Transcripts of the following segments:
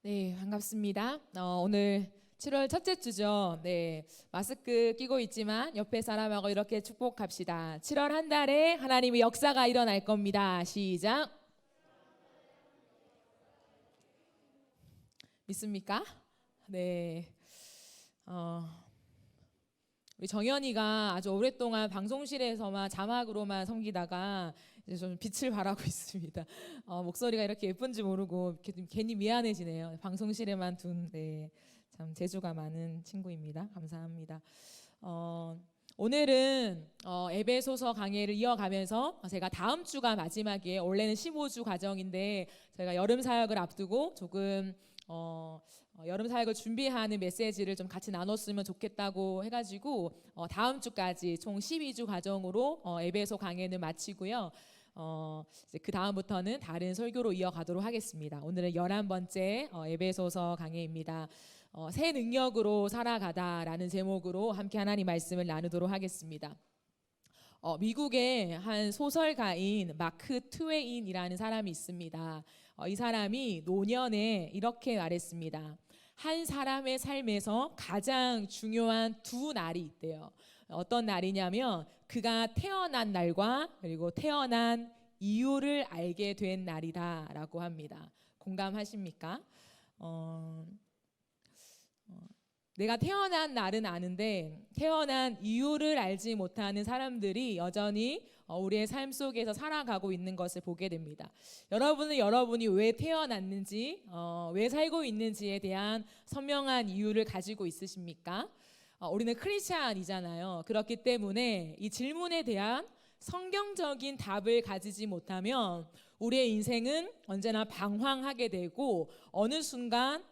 네, 반갑습니다. 오늘 7월 첫째 주죠. 네, 마스크 끼고 있지만 옆에 사람하고 이렇게 축복합시다. 7월 한 달에 하나님의 역사가 일어날 겁니다. 시작. 믿습니까? 네. 우리 정연이가 아주 오랫동안 방송실에서만 자막으로만 섬기다가 이제 좀 빛을 발하고 있습니다. 목소리가 이렇게 예쁜지 모르고 이렇게 좀 괜히 미안해지네요. 방송실에만 둔, 네, 참 재주가 많은 친구입니다. 감사합니다. 오늘은 에베소서 강해를 이어가면서 제가 다음 주가 마지막이에요. 원래는 15주 과정인데 제가 여름 사역을 앞두고 조금 여름 사역을 준비하는 메시지를 좀 같이 나눴으면 좋겠다고 해가지고 다음 주까지 총 12주 과정으로 에베소 강해는 마치고요. 이제 그 다음부터는 다른 설교로 이어가도록 하겠습니다. 오늘은 11번째 에베소서 강해입니다. 새 능력으로 살아가다라는 제목으로 함께 하나님 말씀을 나누도록 하겠습니다. 미국의 한 소설가인 마크 트웨인이라는 사람이 있습니다. 이 사람이 노년에 이렇게 말했습니다. 한 사람의 삶에서 가장 중요한 두 날이 있대요. 어떤 날이냐면 그가 태어난 날과 그리고 태어난 이유를 알게 된 날이다 라고 합니다. 공감하십니까? 내가 태어난 날은 아는데 태어난 이유를 알지 못하는 사람들이 여전히 우리의 삶 속에서 살아가고 있는 것을 보게 됩니다. 여러분이 왜 태어났는지, 왜 살고 있는지에 대한 선명한 이유를 가지고 있으십니까? 우리는 크리스찬이잖아요. 그렇기 때문에 이 질문에 대한 성경적인 답을 가지지 못하면 우리의 인생은 언제나 방황하게 되고 어느 순간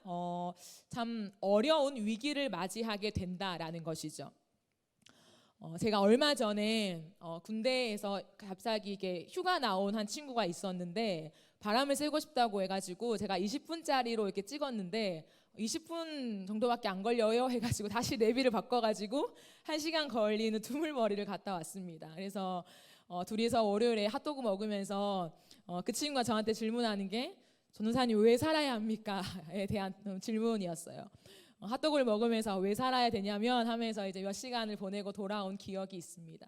참 어려운 위기를 맞이하게 된다라는 것이죠. 제가 얼마 전에 군대에서 갑자기 이게 휴가 나온 한 친구가 있었는데 바람을 쐬고 싶다고 해가지고 제가 20분짜리로 이렇게 찍었는데 20분 정도밖에 안 걸려요 해가지고 다시 내비를 바꿔가지고 1시간 걸리는 두물머리를 갔다 왔습니다. 그래서 둘이서 월요일에 핫도그 먹으면서 그 친구가 저한테 질문하는 게 전도사님 왜 살아야 합니까?에 대한 질문이었어요. 핫도그를 먹으면서 왜 살아야 되냐면 하면서 이제 몇 시간을 보내고 돌아온 기억이 있습니다.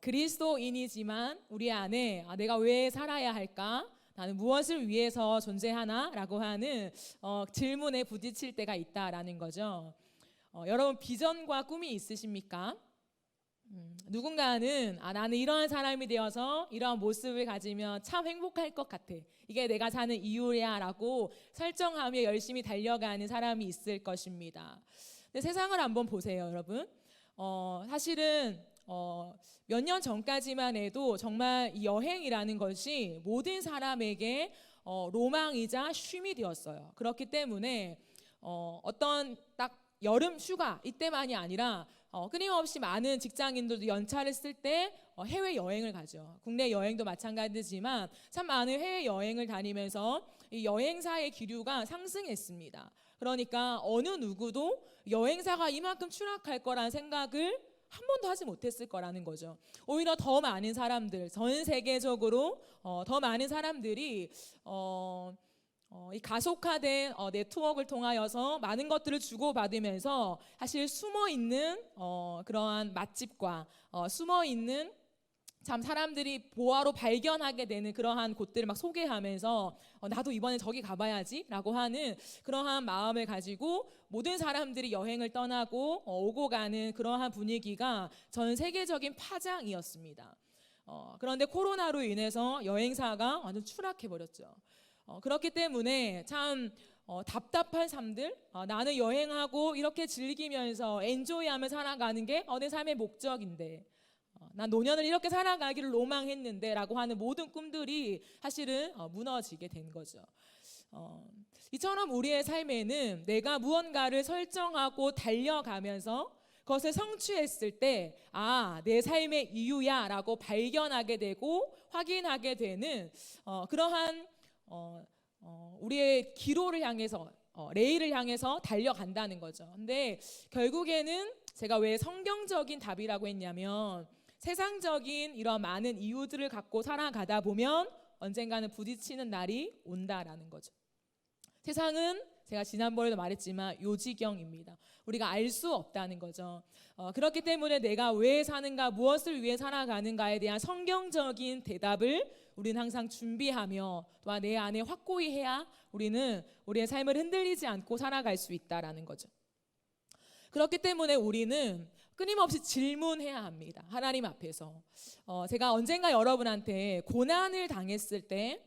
그리스도인이지만 우리 안에 내가 왜 살아야 할까? 나는 무엇을 위해서 존재하나? 라고 하는 질문에 부딪힐 때가 있다라는 거죠. 여러분 비전과 꿈이 있으십니까? 누군가는 나는 이러한 사람이 되어서 이러한 모습을 가지면 참 행복할 것 같아. 이게 내가 사는 이유야 라고 설정하며 열심히 달려가는 사람이 있을 것입니다. 근데 세상을 한번 보세요, 여러분. 사실은 몇 년 전까지만 해도 정말 이 여행이라는 것이 모든 사람에게 로망이자 쉼이 되었어요. 그렇기 때문에 어떤 딱 여름 휴가 이때만이 아니라 끊임없이 많은 직장인들도 연차를 쓸 때 해외 여행을 가죠. 국내 여행도 마찬가지지만 참 많은 해외 여행을 다니면서 이 여행사의 기류가 상승했습니다. 그러니까 어느 누구도 여행사가 이만큼 추락할 거란 생각을 한 번도 하지 못했을 거라는 거죠. 오히려 더 많은 사람들, 전 세계적으로 더 많은 사람들이 이 가속화된 네트워크를 통하여서 많은 것들을 주고받으면서 사실 숨어있는 그러한 맛집과 숨어있는 참 사람들이 보아로 발견하게 되는 그러한 곳들을 막 소개하면서 나도 이번에 저기 가봐야지 라고 하는 그러한 마음을 가지고 모든 사람들이 여행을 떠나고 오고 가는 그러한 분위기가 전 세계적인 파장이었습니다. 그런데 코로나로 인해서 여행사가 완전 추락해버렸죠. 그렇기 때문에 참 답답한 삶들, 나는 여행하고 이렇게 즐기면서 엔조이하며 살아가는 게 내 삶의 목적인데 난 노년을 이렇게 살아가기를 로망했는데 라고 하는 모든 꿈들이 사실은 무너지게 된 거죠. 이처럼 우리의 삶에는 내가 무언가를 설정하고 달려가면서 그것을 성취했을 때 내 삶의 이유야 라고 발견하게 되고 확인하게 되는 그러한 우리의 기로를 향해서 레일을 향해서 달려간다는 거죠. 근데 결국에는 제가 왜 성경적인 답이라고 했냐면 세상적인 이런 많은 이유들을 갖고 살아가다 보면 언젠가는 부딪히는 날이 온다라는 거죠. 세상은 제가 지난번에도 말했지만 요지경입니다. 우리가 알 수 없다는 거죠. 그렇기 때문에 내가 왜 사는가, 무엇을 위해 살아가는가에 대한 성경적인 대답을 우리는 항상 준비하며 또한 내 안에 확고히 해야 우리는 우리의 삶을 흔들리지 않고 살아갈 수 있다라는 거죠. 그렇기 때문에 우리는 끊임없이 질문해야 합니다. 하나님 앞에서. 제가 언젠가 여러분한테 고난을 당했을 때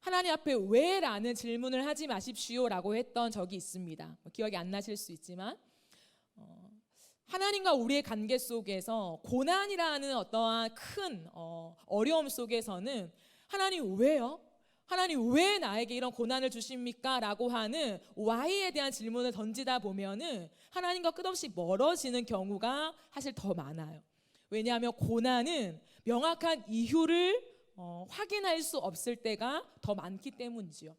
하나님 앞에 왜? 라는 질문을 하지 마십시오 라고 했던 적이 있습니다. 기억이 안 나실 수 있지만 하나님과 우리의 관계 속에서 고난이라는 어떠한 큰 어려움 속에서는 하나님 왜요? 하나님 왜 나에게 이런 고난을 주십니까? 라고 하는 why에 대한 질문을 던지다 보면은 하나님과 끝없이 멀어지는 경우가 사실 더 많아요. 왜냐하면 고난은 명확한 이유를 확인할 수 없을 때가 더 많기 때문이지요.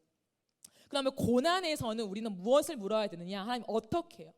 그러면 고난에서는 우리는 무엇을 물어야 되느냐? 하나님 어떻게 해요?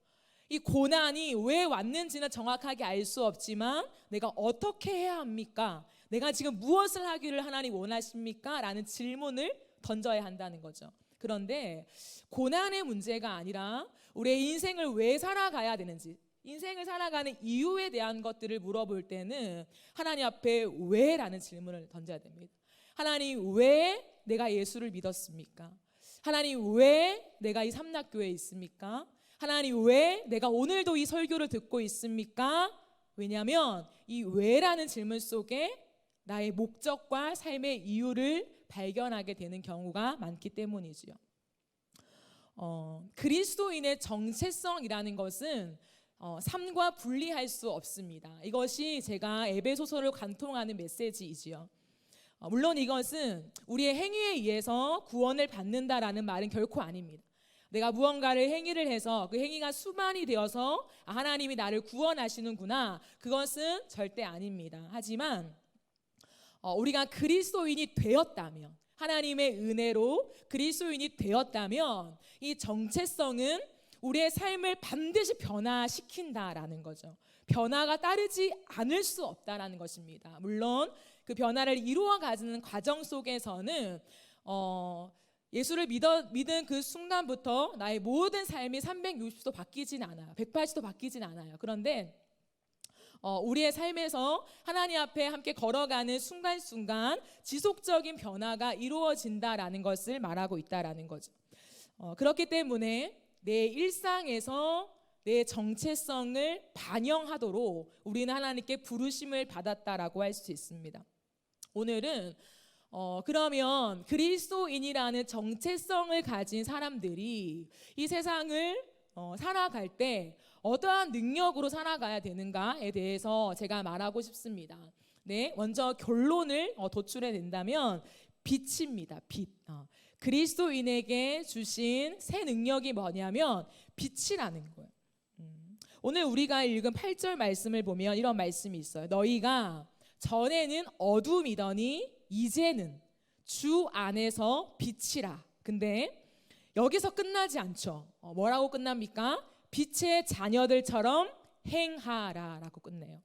이 고난이 왜 왔는지는 정확하게 알 수 없지만 내가 어떻게 해야 합니까? 내가 지금 무엇을 하기를 하나님 원하십니까? 라는 질문을 던져야 한다는 거죠. 그런데 고난의 문제가 아니라 우리의 인생을 왜 살아가야 되는지, 인생을 살아가는 이유에 대한 것들을 물어볼 때는 하나님 앞에 왜? 라는 질문을 던져야 됩니다. 하나님 왜 내가 예수를 믿었습니까? 하나님 왜 내가 이 삼락교회에 있습니까? 하나님 왜 내가 오늘도 이 설교를 듣고 있습니까? 왜냐하면 이 왜라는 질문 속에 나의 목적과 삶의 이유를 발견하게 되는 경우가 많기 때문이지요. 그리스도인의 정체성이라는 것은 삶과 분리할 수 없습니다. 이것이 제가 에베소서를 관통하는 메시지이지요. 물론 이것은 우리의 행위에 의해서 구원을 받는다라는 말은 결코 아닙니다. 내가 무언가를 행위를 해서 그 행위가 수반이 되어서 하나님이 나를 구원하시는구나, 그것은 절대 아닙니다. 하지만 우리가 그리스도인이 되었다면, 하나님의 은혜로 그리스도인이 되었다면 이 정체성은 우리의 삶을 반드시 변화시킨다라는 거죠. 변화가 따르지 않을 수 없다라는 것입니다. 물론 그 변화를 이루어가는 과정 속에서는 예수를 믿은 그 순간부터 나의 모든 삶이 360도 바뀌진 않아요. 180도 바뀌진 않아요. 그런데 우리의 삶에서 하나님 앞에 함께 걸어가는 순간순간 지속적인 변화가 이루어진다라는 것을 말하고 있다라는 거죠. 그렇기 때문에 내 일상에서 내 정체성을 반영하도록 우리는 하나님께 부르심을 받았다라고 할 수 있습니다. 오늘은 그러면 그리스도인이라는 정체성을 가진 사람들이 이 세상을 살아갈 때 어떠한 능력으로 살아가야 되는가에 대해서 제가 말하고 싶습니다. 네, 먼저 결론을 도출해 낸다면 빛입니다. 빛. 그리스도인에게 주신 새 능력이 뭐냐면 빛이라는 거예요. 오늘 우리가 읽은 8절 말씀을 보면 이런 말씀이 있어요. 너희가 전에는 어둠이더니 이제는 주 안에서 빛이라. 근데 여기서 끝나지 않죠. 뭐라고 끝납니까? 빛의 자녀들처럼 행하라 라고 끝내요.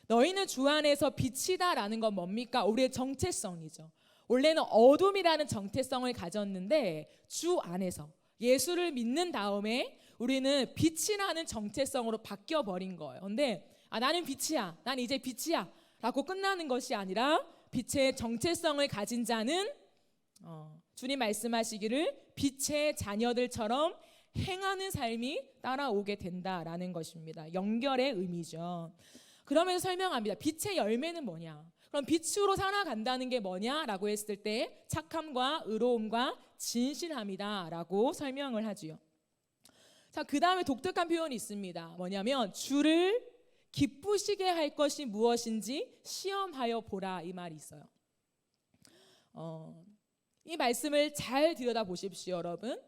너희는 주 안에서 빛이다라는 건 뭡니까? 우리의 정체성이죠. 원래는 어둠이라는 정체성을 가졌는데 주 안에서 예수를 믿는 다음에 우리는 빛이라는 정체성으로 바뀌어버린 거예요. 근데 나는 빛이야, 난 이제 빛이야 라고 끝나는 것이 아니라 빛의 정체성을 가진 자는 주님 말씀하시기를 빛의 자녀들처럼 행하는 삶이 따라오게 된다라는 것입니다. 연결의 의미죠. 그러면서 설명합니다. 빛의 열매는 뭐냐? 그럼 빛으로 살아간다는 게 뭐냐라고 했을 때 착함과 의로움과 진실함이다라고 설명을 하지요. 자, 그 다음에 독특한 표현이 있습니다. 뭐냐면 주를 기쁘시게 할 것이 무엇인지 시험하여 보라, 이 말이 있어요. 이 말씀을 잘 들여다보십시오, 여러분.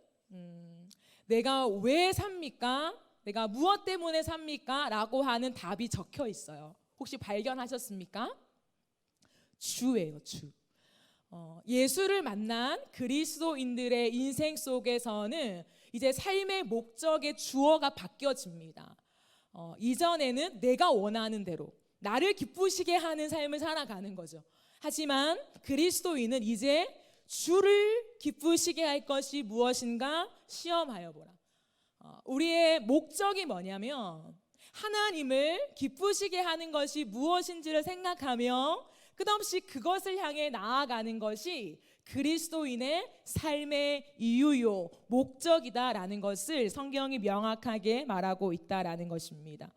내가 왜 삽니까? 내가 무엇 때문에 삽니까? 라고 하는 답이 적혀 있어요. 혹시 발견하셨습니까? 주예요, 주. 예수를 만난 그리스도인들의 인생 속에서는 이제 삶의 목적의 주어가 바뀌어집니다. 이전에는 내가 원하는 대로 나를 기쁘시게 하는 삶을 살아가는 거죠. 하지만 그리스도인은 이제 주를 기쁘시게 할 것이 무엇인가 시험하여 보라. 우리의 목적이 뭐냐면 하나님을 기쁘시게 하는 것이 무엇인지를 생각하며 끝없이 그것을 향해 나아가는 것이 그리스도인의 삶의 이유요, 목적이다라는 것을 성경이 명확하게 말하고 있다라는 것입니다.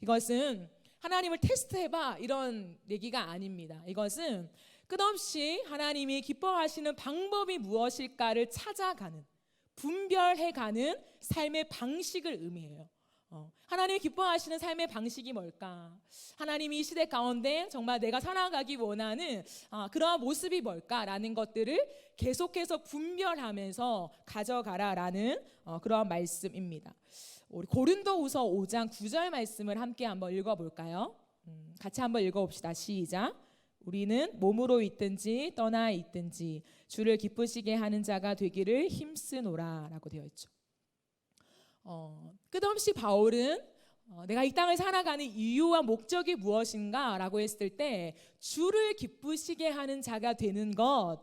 이것은 하나님을 테스트해봐 이런 얘기가 아닙니다. 이것은 끝없이 하나님이 기뻐하시는 방법이 무엇일까를 찾아가는, 분별해가는 삶의 방식을 의미해요. 하나님이 기뻐하시는 삶의 방식이 뭘까? 하나님이 이 시대 가운데 정말 내가 살아가기 원하는 그러한 모습이 뭘까라는 것들을 계속해서 분별하면서 가져가라라는 그러한 말씀입니다. 우리 고린도후서 5장 9절 말씀을 함께 한번 읽어볼까요? 같이 한번 읽어봅시다. 시작. 우리는 몸으로 있든지 떠나 있든지 주를 기쁘시게 하는 자가 되기를 힘쓰노라 라고 되어 있죠. 끝없이 바울은 내가 이 땅을 살아가는 이유와 목적이 무엇인가 라고 했을 때 주를 기쁘시게 하는 자가 되는 것,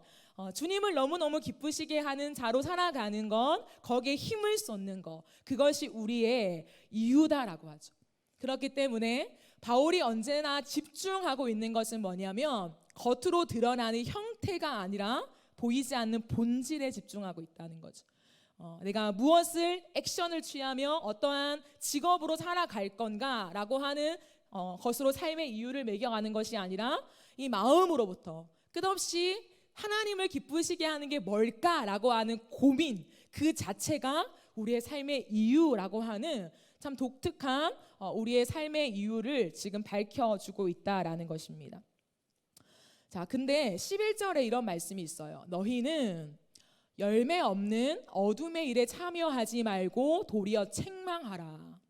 주님을 너무너무 기쁘시게 하는 자로 살아가는 것, 거기에 힘을 쏟는 것, 그것이 우리의 이유다라고 하죠. 그렇기 때문에 바울이 언제나 집중하고 있는 것은 뭐냐면 겉으로 드러나는 형태가 아니라 보이지 않는 본질에 집중하고 있다는 거죠. 내가 무엇을 액션을 취하며 어떠한 직업으로 살아갈 건가라고 하는 것으로 삶의 이유를 매겨가는 것이 아니라 이 마음으로부터 끝없이 하나님을 기쁘시게 하는 게 뭘까라고 하는 고민, 그 자체가 우리의 삶의 이유라고 하는 참 독특한 우리의 삶의 이유를 지금 밝혀주고 있다라는 것입니다. 자, 근데 11절에 이런 말씀이 있어요. 너희는 열매 없는 어둠의 일에 참여하지 말고 도리어 책망하라.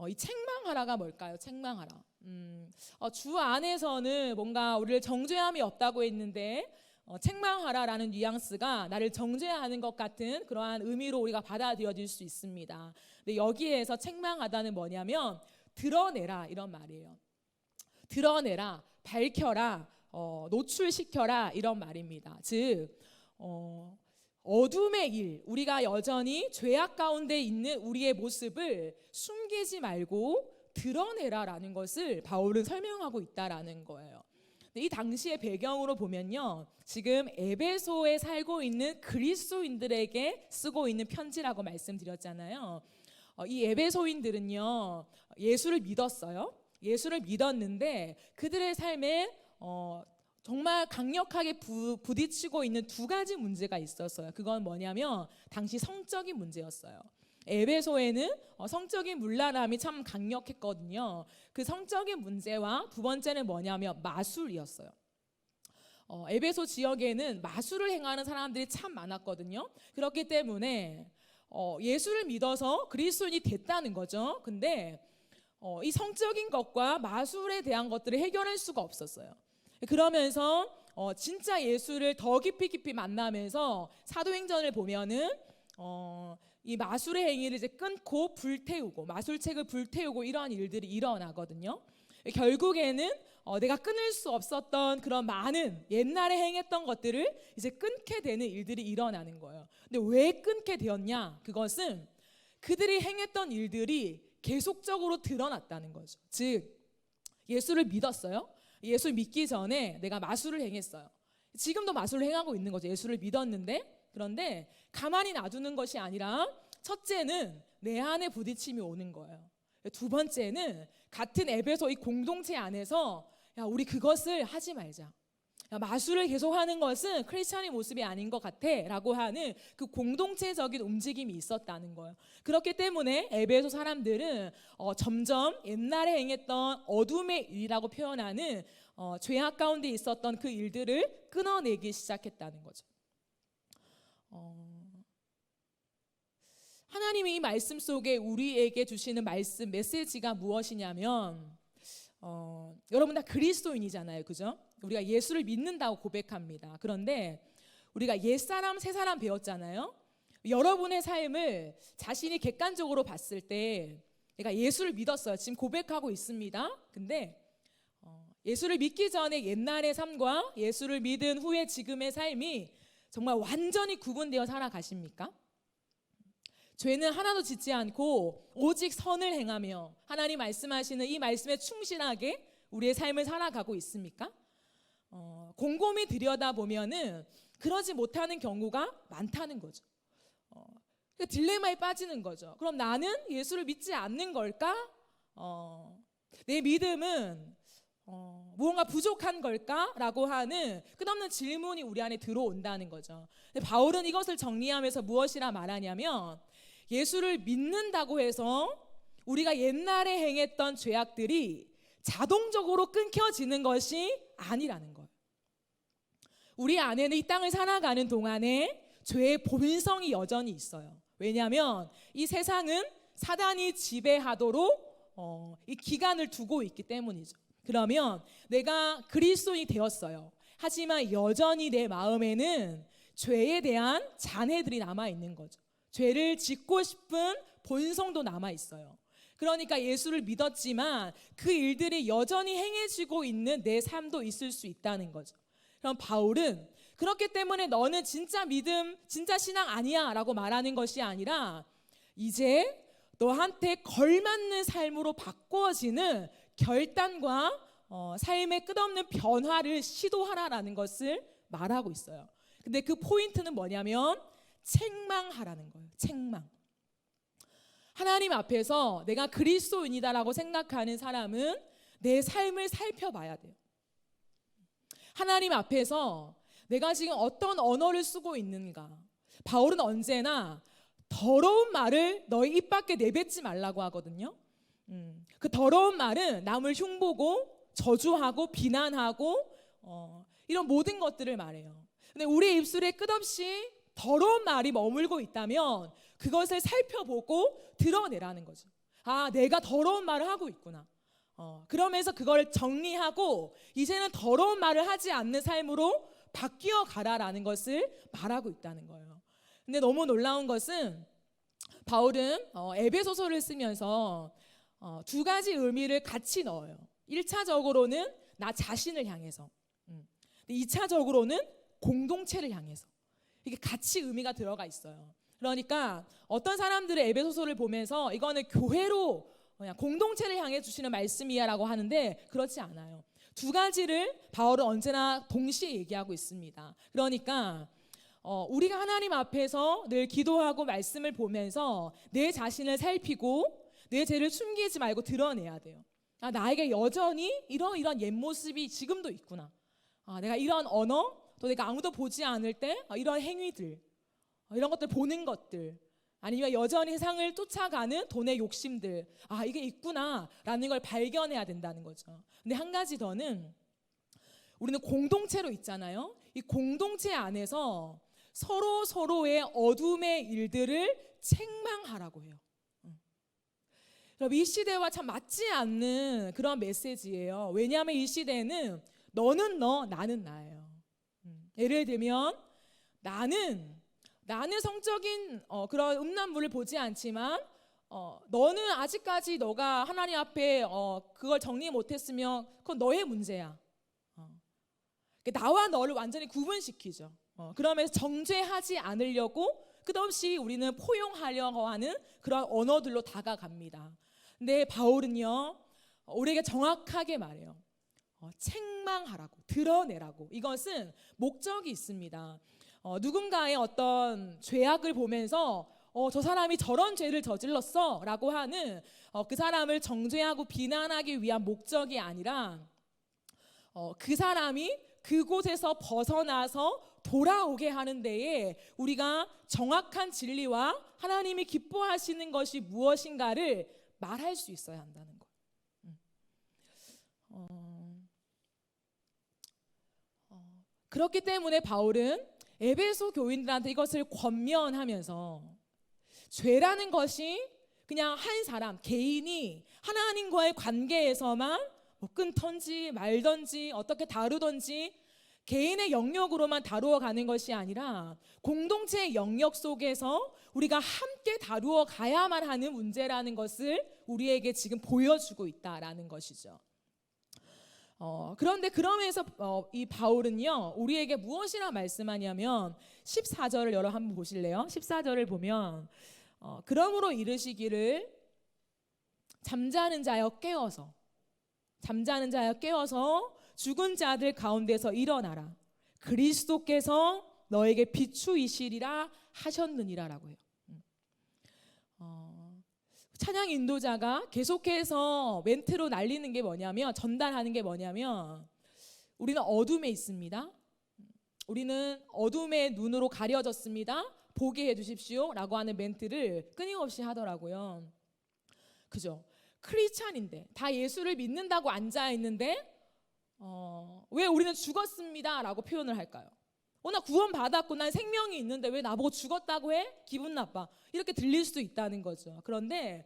이 책망하라가 뭘까요? 책망하라. 주 안에서는 뭔가 우리를 정죄함이 없다고 했는데 책망하라라는 뉘앙스가 나를 정죄하는 것 같은 그러한 의미로 우리가 받아들여질 수 있습니다. 근데 여기에서 책망하다는 뭐냐면 드러내라 이런 말이에요. 드러내라, 밝혀라, 노출시켜라 이런 말입니다. 즉 어둠의 일, 우리가 여전히 죄악 가운데 있는 우리의 모습을 숨기지 말고 드러내라라는 것을 바울은 설명하고 있다라는 거예요. 이 당시의 배경으로 보면요, 지금 에베소에 살고 있는 그리스도인들에게 쓰고 있는 편지라고 말씀드렸잖아요. 이 에베소인들은요 예수를 믿었어요. 예수를 믿었는데 그들의 삶에 정말 강력하게 부딪히고 있는 두 가지 문제가 있었어요. 그건 뭐냐면 당시 성적인 문제였어요. 에베소에는 성적인 문란함이 참 강력했거든요. 그 성적인 문제와 두 번째는 뭐냐면 마술이었어요. 에베소 지역에는 마술을 행하는 사람들이 참 많았거든요. 그렇기 때문에 예수를 믿어서 그리스도인이 됐다는 거죠. 근데 이 성적인 것과 마술에 대한 것들을 해결할 수가 없었어요. 그러면서 진짜 예수를 더 깊이 만나면서 사도행전을 보면은 이 마술의 행위를 이제 끊고 불태우고 마술책을 불태우고 이러한 일들이 일어나거든요. 결국에는 내가 끊을 수 없었던 그런 많은 옛날에 행했던 것들을 이제 끊게 되는 일들이 일어나는 거예요. 근데 왜 끊게 되었냐? 그것은 그들이 행했던 일들이 계속적으로 드러났다는 거죠. 즉 예수를 믿었어요. 예수를 믿기 전에 내가 마술을 행했어요. 지금도 마술을 행하고 있는 거죠. 예수를 믿었는데 그런데 가만히 놔두는 것이 아니라 첫째는 내 안에 부딪힘이 오는 거예요. 두 번째는 같은 에베소 이 공동체 안에서 야 우리 그것을 하지 말자. 야, 마술을 계속하는 것은 크리스찬의 모습이 아닌 것 같아 라고 하는 그 공동체적인 움직임이 있었다는 거예요. 그렇기 때문에 에베소 사람들은 점점 옛날에 행했던 어둠의 일이라고 표현하는 죄악 가운데 있었던 그 일들을 끊어내기 시작했다는 거죠. 하나님이 이 말씀 속에 우리에게 주시는 말씀 메시지가 무엇이냐면 여러분 다 그리스도인이잖아요, 그죠? 우리가 예수를 믿는다고 고백합니다. 그런데 우리가 옛사람 새사람 배웠잖아요. 여러분의 삶을 자신이 객관적으로 봤을 때 내가 예수를 믿었어요. 지금 고백하고 있습니다. 근데 예수를 믿기 전에 옛날의 삶과 예수를 믿은 후에 지금의 삶이 정말 완전히 구분되어 살아가십니까? 죄는 하나도 짓지 않고 오직 선을 행하며 하나님 말씀하시는 이 말씀에 충실하게 우리의 삶을 살아가고 있습니까? 곰곰이 들여다보면은 그러지 못하는 경우가 많다는 거죠. 딜레마에 빠지는 거죠. 그럼 나는 예수를 믿지 않는 걸까? 내 믿음은 무언가 부족한 걸까? 라고 하는 끝없는 질문이 우리 안에 들어온다는 거죠. 근데 바울은 이것을 정리하면서 무엇이라 말하냐면 예수를 믿는다고 해서 우리가 옛날에 행했던 죄악들이 자동적으로 끊겨지는 것이 아니라는 거예요. 우리 안에는 이 땅을 살아가는 동안에 죄의 본성이 여전히 있어요. 왜냐하면 이 세상은 사단이 지배하도록 이 기간을 두고 있기 때문이죠. 그러면 내가 그리스도인이 되었어요. 하지만 여전히 내 마음에는 죄에 대한 잔해들이 남아있는 거죠. 죄를 짓고 싶은 본성도 남아있어요. 그러니까 예수를 믿었지만 그 일들이 여전히 행해지고 있는 내 삶도 있을 수 있다는 거죠. 그럼 바울은 그렇기 때문에 너는 진짜 믿음, 진짜 신앙 아니야 라고 말하는 것이 아니라 이제 너한테 걸맞는 삶으로 바꿔지는 결단과 삶의 끝없는 변화를 시도하라라는 것을 말하고 있어요. 근데 그 포인트는 뭐냐면 책망하라는 거예요. 책망. 하나님 앞에서 내가 그리스도인이다라고 생각하는 사람은 내 삶을 살펴봐야 돼요. 하나님 앞에서 내가 지금 어떤 언어를 쓰고 있는가. 바울은 언제나 더러운 말을 너희 입 밖에 내뱉지 말라고 하거든요. 그 더러운 말은 남을 흉보고 저주하고 비난하고 이런 모든 것들을 말해요. 근데 우리 입술에 끝없이 더러운 말이 머물고 있다면 그것을 살펴보고 드러내라는 거죠. 아, 내가 더러운 말을 하고 있구나. 그러면서 그걸 정리하고 이제는 더러운 말을 하지 않는 삶으로 바뀌어 가라라는 것을 말하고 있다는 거예요. 근데 너무 놀라운 것은 바울은 에베소서를 쓰면서 두 가지 의미를 같이 넣어요. 1차적으로는 나 자신을 향해서, 2차적으로는 공동체를 향해서. 이게 같이 의미가 들어가 있어요. 그러니까 어떤 사람들의 에베소서를 보면서 이거는 교회로 그냥 공동체를 향해 주시는 말씀이야 라고 하는데 그렇지 않아요. 두 가지를 바울은 언제나 동시에 얘기하고 있습니다. 그러니까 우리가 하나님 앞에서 늘 기도하고 말씀을 보면서 내 자신을 살피고 내 죄를 숨기지 말고 드러내야 돼요. 아, 나에게 여전히 이런 옛 모습이 지금도 있구나. 아, 내가 이런 언어, 또 내가 아무도 보지 않을 때 이런 행위들, 이런 것들 보는 것들, 아니면 여전히 세상을 쫓아가는 돈의 욕심들, 아, 이게 있구나라는 걸 발견해야 된다는 거죠. 근데 한 가지 더는 우리는 공동체로 있잖아요. 이 공동체 안에서 서로의 어둠의 일들을 책망하라고 해요. 그럼 이 시대와 참 맞지 않는 그런 메시지예요. 왜냐하면 이 시대는 너는 너, 나는 나예요. 예를 들면 나는 성적인 그런 음란물을 보지 않지만 너는 아직까지 너가 하나님 앞에 그걸 정리 못했으면 그건 너의 문제야. 나와 너를 완전히 구분시키죠. 그러면서 정죄하지 않으려고 끝없이 우리는 포용하려고 하는 그런 언어들로 다가갑니다. 근데 바울은요, 우리에게 정확하게 말해요. 책망하라고, 드러내라고. 이것은 목적이 있습니다. 누군가의 어떤 죄악을 보면서 저 사람이 저런 죄를 저질렀어 라고 하는 그 사람을 정죄하고 비난하기 위한 목적이 아니라 그 사람이 그곳에서 벗어나서 돌아오게 하는 데에 우리가 정확한 진리와 하나님이 기뻐하시는 것이 무엇인가를 말할 수 있어야 한다는 거예요. 그렇기 때문에 바울은 에베소 교인들한테 이것을 권면하면서 죄라는 것이 그냥 한 사람, 개인이 하나님과의 관계에서만 끊던지 말던지 어떻게 다루던지 개인의 영역으로만 다루어 가는 것이 아니라 공동체의 영역 속에서 우리가 함께 다루어 가야만 하는 문제라는 것을 우리에게 지금 보여주고 있다라는 것이죠. 그런데 그러면서 이 바울은요, 우리에게 무엇이라 말씀하냐면 14절을 여러분 한번 보실래요? 14절을 보면 그러므로 이르시기를 잠자는 자여 깨어서 죽은 자들 가운데서 일어나라. 그리스도께서 너에게 비추이시리라 하셨느니라라고 해요. 찬양 인도자가 계속해서 멘트로 날리는 게 뭐냐면, 전달하는 게 뭐냐면, 우리는 어둠에 있습니다. 우리는 어둠의 눈으로 가려졌습니다. 보게 해주십시오 라고 하는 멘트를 끊임없이 하더라고요. 그죠? 크리스찬인데, 다 예수를 믿는다고 앉아있는데 왜 우리는 죽었습니다 라고 표현을 할까요? 나 구원 받았고 난 생명이 있는데 왜 나보고 죽었다고 해? 기분 나빠. 이렇게 들릴 수도 있다는 거죠. 그런데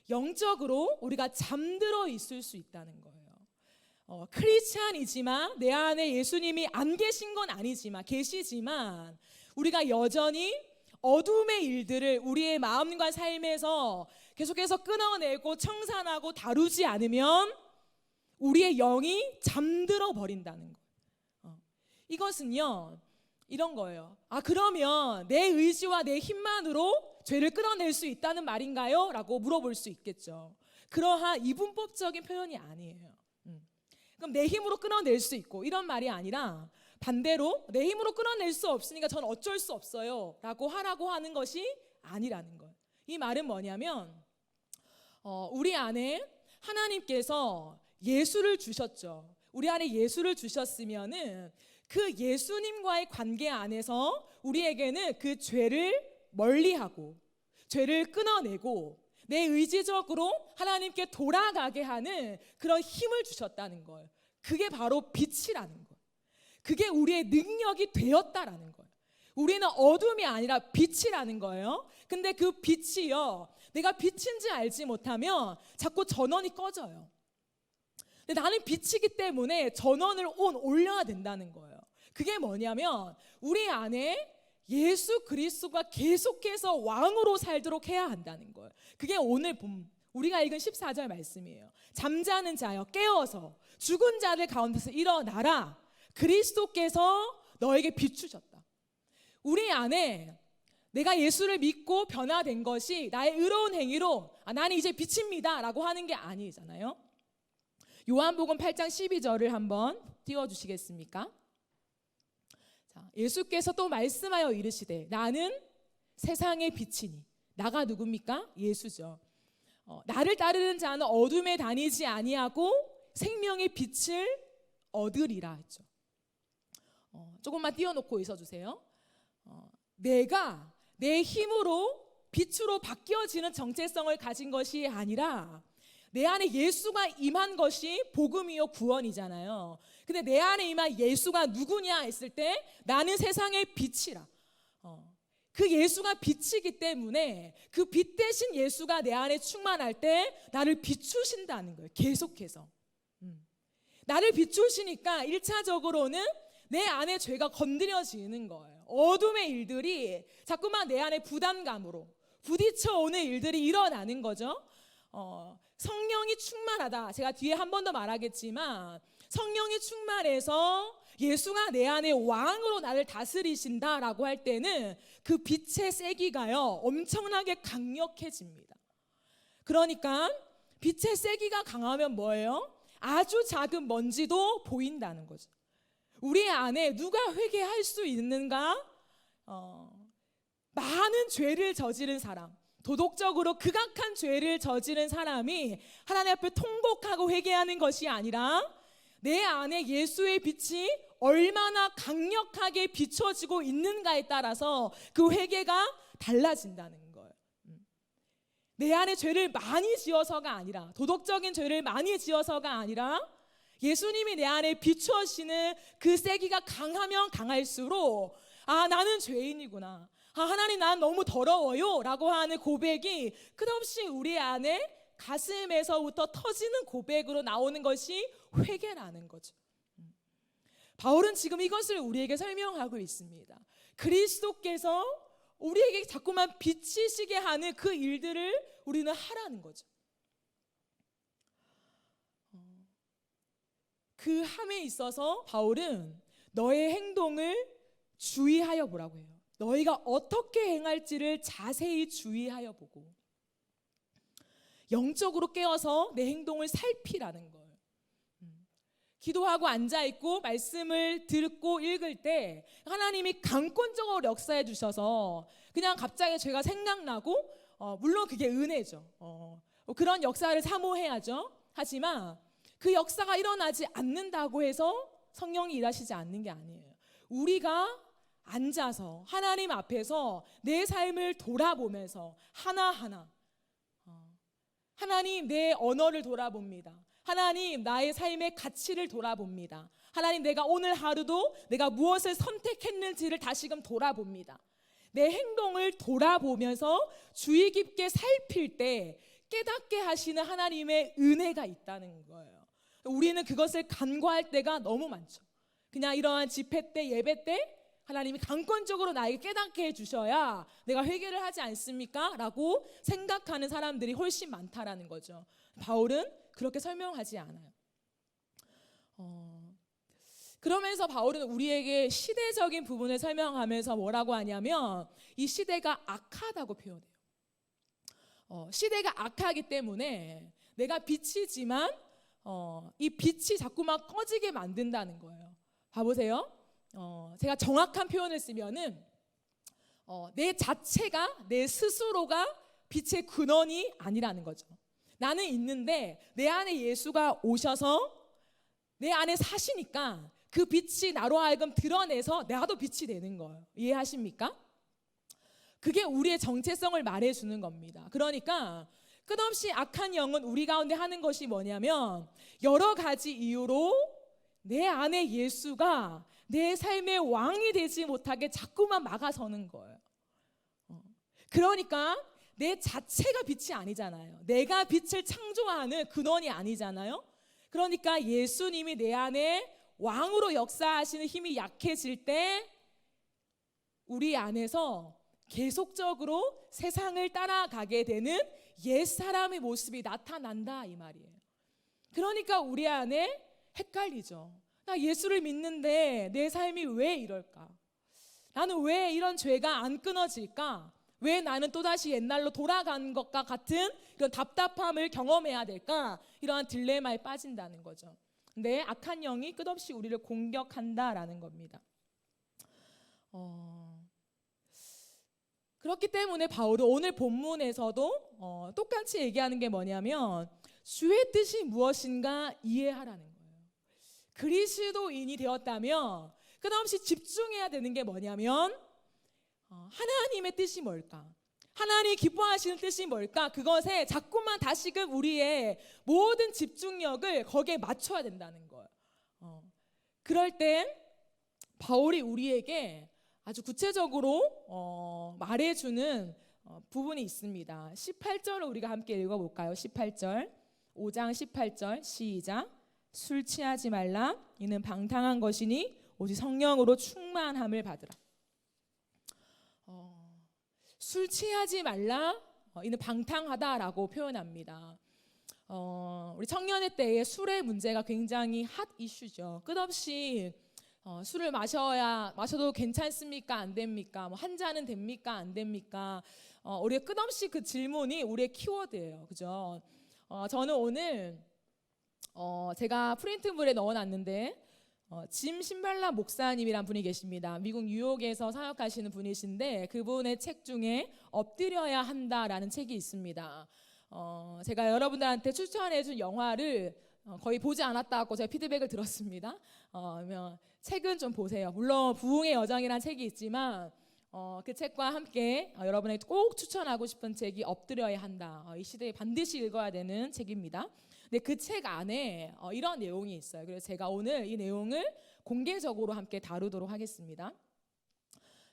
영적으로 우리가 잠들어 있을 수 있다는 거예요. 크리스찬이지만 내 안에 예수님이 안 계신 건 아니지만, 계시지만 우리가 여전히 어둠의 일들을 우리의 마음과 삶에서 계속해서 끊어내고 청산하고 다루지 않으면 우리의 영이 잠들어 버린다는 거예요. 이것은요, 이런 거예요. 그러면 내 의지와 내 힘만으로 죄를 끊어낼 수 있다는 말인가요? 라고 물어볼 수 있겠죠. 그러한 이분법적인 표현이 아니에요. 그럼 내 힘으로 끊어낼 수 있고 이런 말이 아니라, 반대로 내 힘으로 끊어낼 수 없으니까 전 어쩔 수 없어요 라고 하라고 하는 것이 아니라는 거예요. 이 말은 뭐냐면, 우리 안에 하나님께서 예수를 주셨죠. 우리 안에 예수를 주셨으면은 그 예수님과의 관계 안에서 우리에게는 그 죄를 멀리하고 죄를 끊어내고 내 의지적으로 하나님께 돌아가게 하는 그런 힘을 주셨다는 거예요. 그게 바로 빛이라는 거예요. 그게 우리의 능력이 되었다라는 거예요. 우리는 어둠이 아니라 빛이라는 거예요. 근데 그 빛이요, 내가 빛인지 알지 못하면 자꾸 전원이 꺼져요. 근데 나는 빛이기 때문에 전원을 올려야 된다는 거예요. 그게 뭐냐면, 우리 안에 예수 그리스도가 계속해서 왕으로 살도록 해야 한다는 거예요. 그게 오늘 우리가 읽은 14절 말씀이에요. 잠자는 자여 깨어서 죽은 자들 가운데서 일어나라. 그리스도께서 너에게 비추셨다. 우리 안에 내가 예수를 믿고 변화된 것이 나의 의로운 행위로 나는 이제 빛입니다 라고 하는 게 아니잖아요. 요한복음 8장 12절을 한번 띄워주시겠습니까? 자, 예수께서 또 말씀하여 이르시되 나는 세상의 빛이니. 나가 누굽니까? 예수죠. 나를 따르는 자는 어둠에 다니지 아니하고 생명의 빛을 얻으리라 했죠. 조금만 띄워놓고 있어주세요. 내가 내 힘으로 빛으로 바뀌어지는 정체성을 가진 것이 아니라 내 안에 예수가 임한 것이 복음이요 구원이잖아요. 근데 내 안에 임한 예수가 누구냐 했을 때 나는 세상의 빛이라. 그 예수가 빛이기 때문에 그 빛 대신 예수가 내 안에 충만할 때 나를 비추신다는 거예요. 계속해서. 나를 비추시니까 1차적으로는 내 안에 죄가 건드려지는 거예요. 어둠의 일들이 자꾸만 내 안에 부담감으로 부딪혀오는 일들이 일어나는 거죠. 성령이 충만하다. 제가 뒤에 한 번 더 말하겠지만, 성령이 충만해서 예수가 내 안에 왕으로 나를 다스리신다라고 할 때는 그 빛의 세기가요 엄청나게 강력해집니다. 그러니까 빛의 세기가 강하면 뭐예요? 아주 작은 먼지도 보인다는 거죠. 우리 안에 누가 회개할 수 있는가? 많은 죄를 저지른 사람, 도덕적으로 극악한 죄를 저지른 사람이 하나님 앞에 통곡하고 회개하는 것이 아니라 내 안에 예수의 빛이 얼마나 강력하게 비춰지고 있는가에 따라서 그 회개가 달라진다는 거예요. 내 안에 죄를 많이 지어서가 아니라, 도덕적인 죄를 많이 지어서가 아니라 예수님이 내 안에 비추어지는 그 세기가 강하면 강할수록 나는 죄인이구나. 하나님 난 너무 더러워요 라고 하는 고백이 끝없이 우리 안에 가슴에서부터 터지는 고백으로 나오는 것이 회개라는 거죠. 바울은 지금 이것을 우리에게 설명하고 있습니다. 그리스도께서 우리에게 자꾸만 비치시게 하는 그 일들을 우리는 하라는 거죠. 그 함에 있어서 바울은 너의 행동을 주의하여 보라고 해요. 너희가 어떻게 행할지를 자세히 주의하여 보고 영적으로 깨어서 내 행동을 살피라는 거예요. 기도하고 앉아있고 말씀을 듣고 읽을 때 하나님이 강권적으로 역사해 주셔서 그냥 갑자기 죄가 생각나고 물론 그게 은혜죠. 그런 역사를 사모해야죠. 하지만 그 역사가 일어나지 않는다고 해서 성령이 일하시지 않는 게 아니에요. 우리가 앉아서 하나님 앞에서 내 삶을 돌아보면서 하나하나 하나님 내 언어를 돌아봅니다. 하나님 나의 삶의 가치를 돌아봅니다. 하나님 내가 오늘 하루도 내가 무엇을 선택했는지를 다시금 돌아봅니다. 내 행동을 돌아보면서 주의 깊게 살필 때 깨닫게 하시는 하나님의 은혜가 있다는 거예요. 우리는 그것을 간과할 때가 너무 많죠. 그냥 이러한 집회 때 예배 때 하나님이 강권적으로 나에게 깨닫게 해주셔야 내가 회개를 하지 않습니까? 라고 생각하는 사람들이 훨씬 많다라는 거죠. 바울은 그렇게 설명하지 않아요. 그러면서 바울은 우리에게 시대적인 부분을 설명하면서 뭐라고 하냐면 이 시대가 악하다고 표현해요. 시대가 악하기 때문에 내가 빛이지만 이 빛이 자꾸만 꺼지게 만든다는 거예요. 봐보세요. 제가 정확한 표현을 쓰면은 내 자체가 내 스스로가 빛의 근원이 아니라는 거죠. 나는 있는데 내 안에 예수가 오셔서 내 안에 사시니까 그 빛이 나로 하여금 드러내서 나도 빛이 되는 거예요. 이해하십니까? 그게 우리의 정체성을 말해주는 겁니다. 그러니까 끝없이 악한 영은 우리 가운데 하는 것이 뭐냐면 여러 가지 이유로 내 안에 예수가 내 삶의 왕이 되지 못하게 자꾸만 막아서는 거예요. 그러니까 내 자체가 빛이 아니잖아요. 내가 빛을 창조하는 근원이 아니잖아요. 그러니까 예수님이 내 안에 왕으로 역사하시는 힘이 약해질 때 우리 안에서 계속적으로 세상을 따라가게 되는 옛사람의 모습이 나타난다 이 말이에요. 그러니까 우리 안에 헷갈리죠. 나 예수를 믿는데 내 삶이 왜 이럴까? 나는 왜 이런 죄가 안 끊어질까? 왜 나는 또다시 옛날로 돌아간 것과 같은 이런 답답함을 경험해야 될까? 이러한 딜레마에 빠진다는 거죠. 근데 악한 영이 끝없이 우리를 공격한다라는 겁니다. 그렇기 때문에 바울은 오늘 본문에서도 똑같이 얘기하는 게 뭐냐면 주의 뜻이 무엇인가 이해하라는 거예요. 그리스도인이 되었다면 끝없이 집중해야 되는 게 뭐냐면 하나님의 뜻이 뭘까? 하나님이 기뻐하시는 뜻이 뭘까? 그것에 자꾸만 다시금 우리의 모든 집중력을 거기에 맞춰야 된다는 거예요. 그럴 때 바울이 우리에게 아주 구체적으로 말해주는 부분이 있습니다. 18절을 우리가 함께 읽어볼까요? 18절 5장 18절 시작. 술 취하지 말라 이는 방탕한 것이니 오직 성령으로 충만함을 받으라. 술 취하지 말라 이는 방탕하다라고 표현합니다. 우리 청년의 때에 술의 문제가 굉장히 핫 이슈죠. 끝없이 술을 마셔도 괜찮습니까? 안 됩니까? 한 잔은 됩니까? 안 됩니까? 우리가 끝없이 그 질문이 우리의 키워드예요. 그죠? 저는 오늘 제가 프린트물에 넣어놨는데 짐 신발라 목사님이란 분이 계십니다. 미국 뉴욕에서 사역하시는 분이신데 그분의 책 중에 엎드려야 한다라는 책이 있습니다. 제가 여러분들한테 추천해준 영화를 거의 보지 않았다고 제가 피드백을 들었습니다. 책은 좀 보세요. 물론 부흥의 여정이라는 책이 있지만 그 책과 함께 여러분에게 꼭 추천하고 싶은 책이 엎드려야 한다. 이 시대에 반드시 읽어야 되는 책입니다. 근데 그 책 안에 이런 내용이 있어요. 그래서 제가 오늘 이 내용을 공개적으로 함께 다루도록 하겠습니다.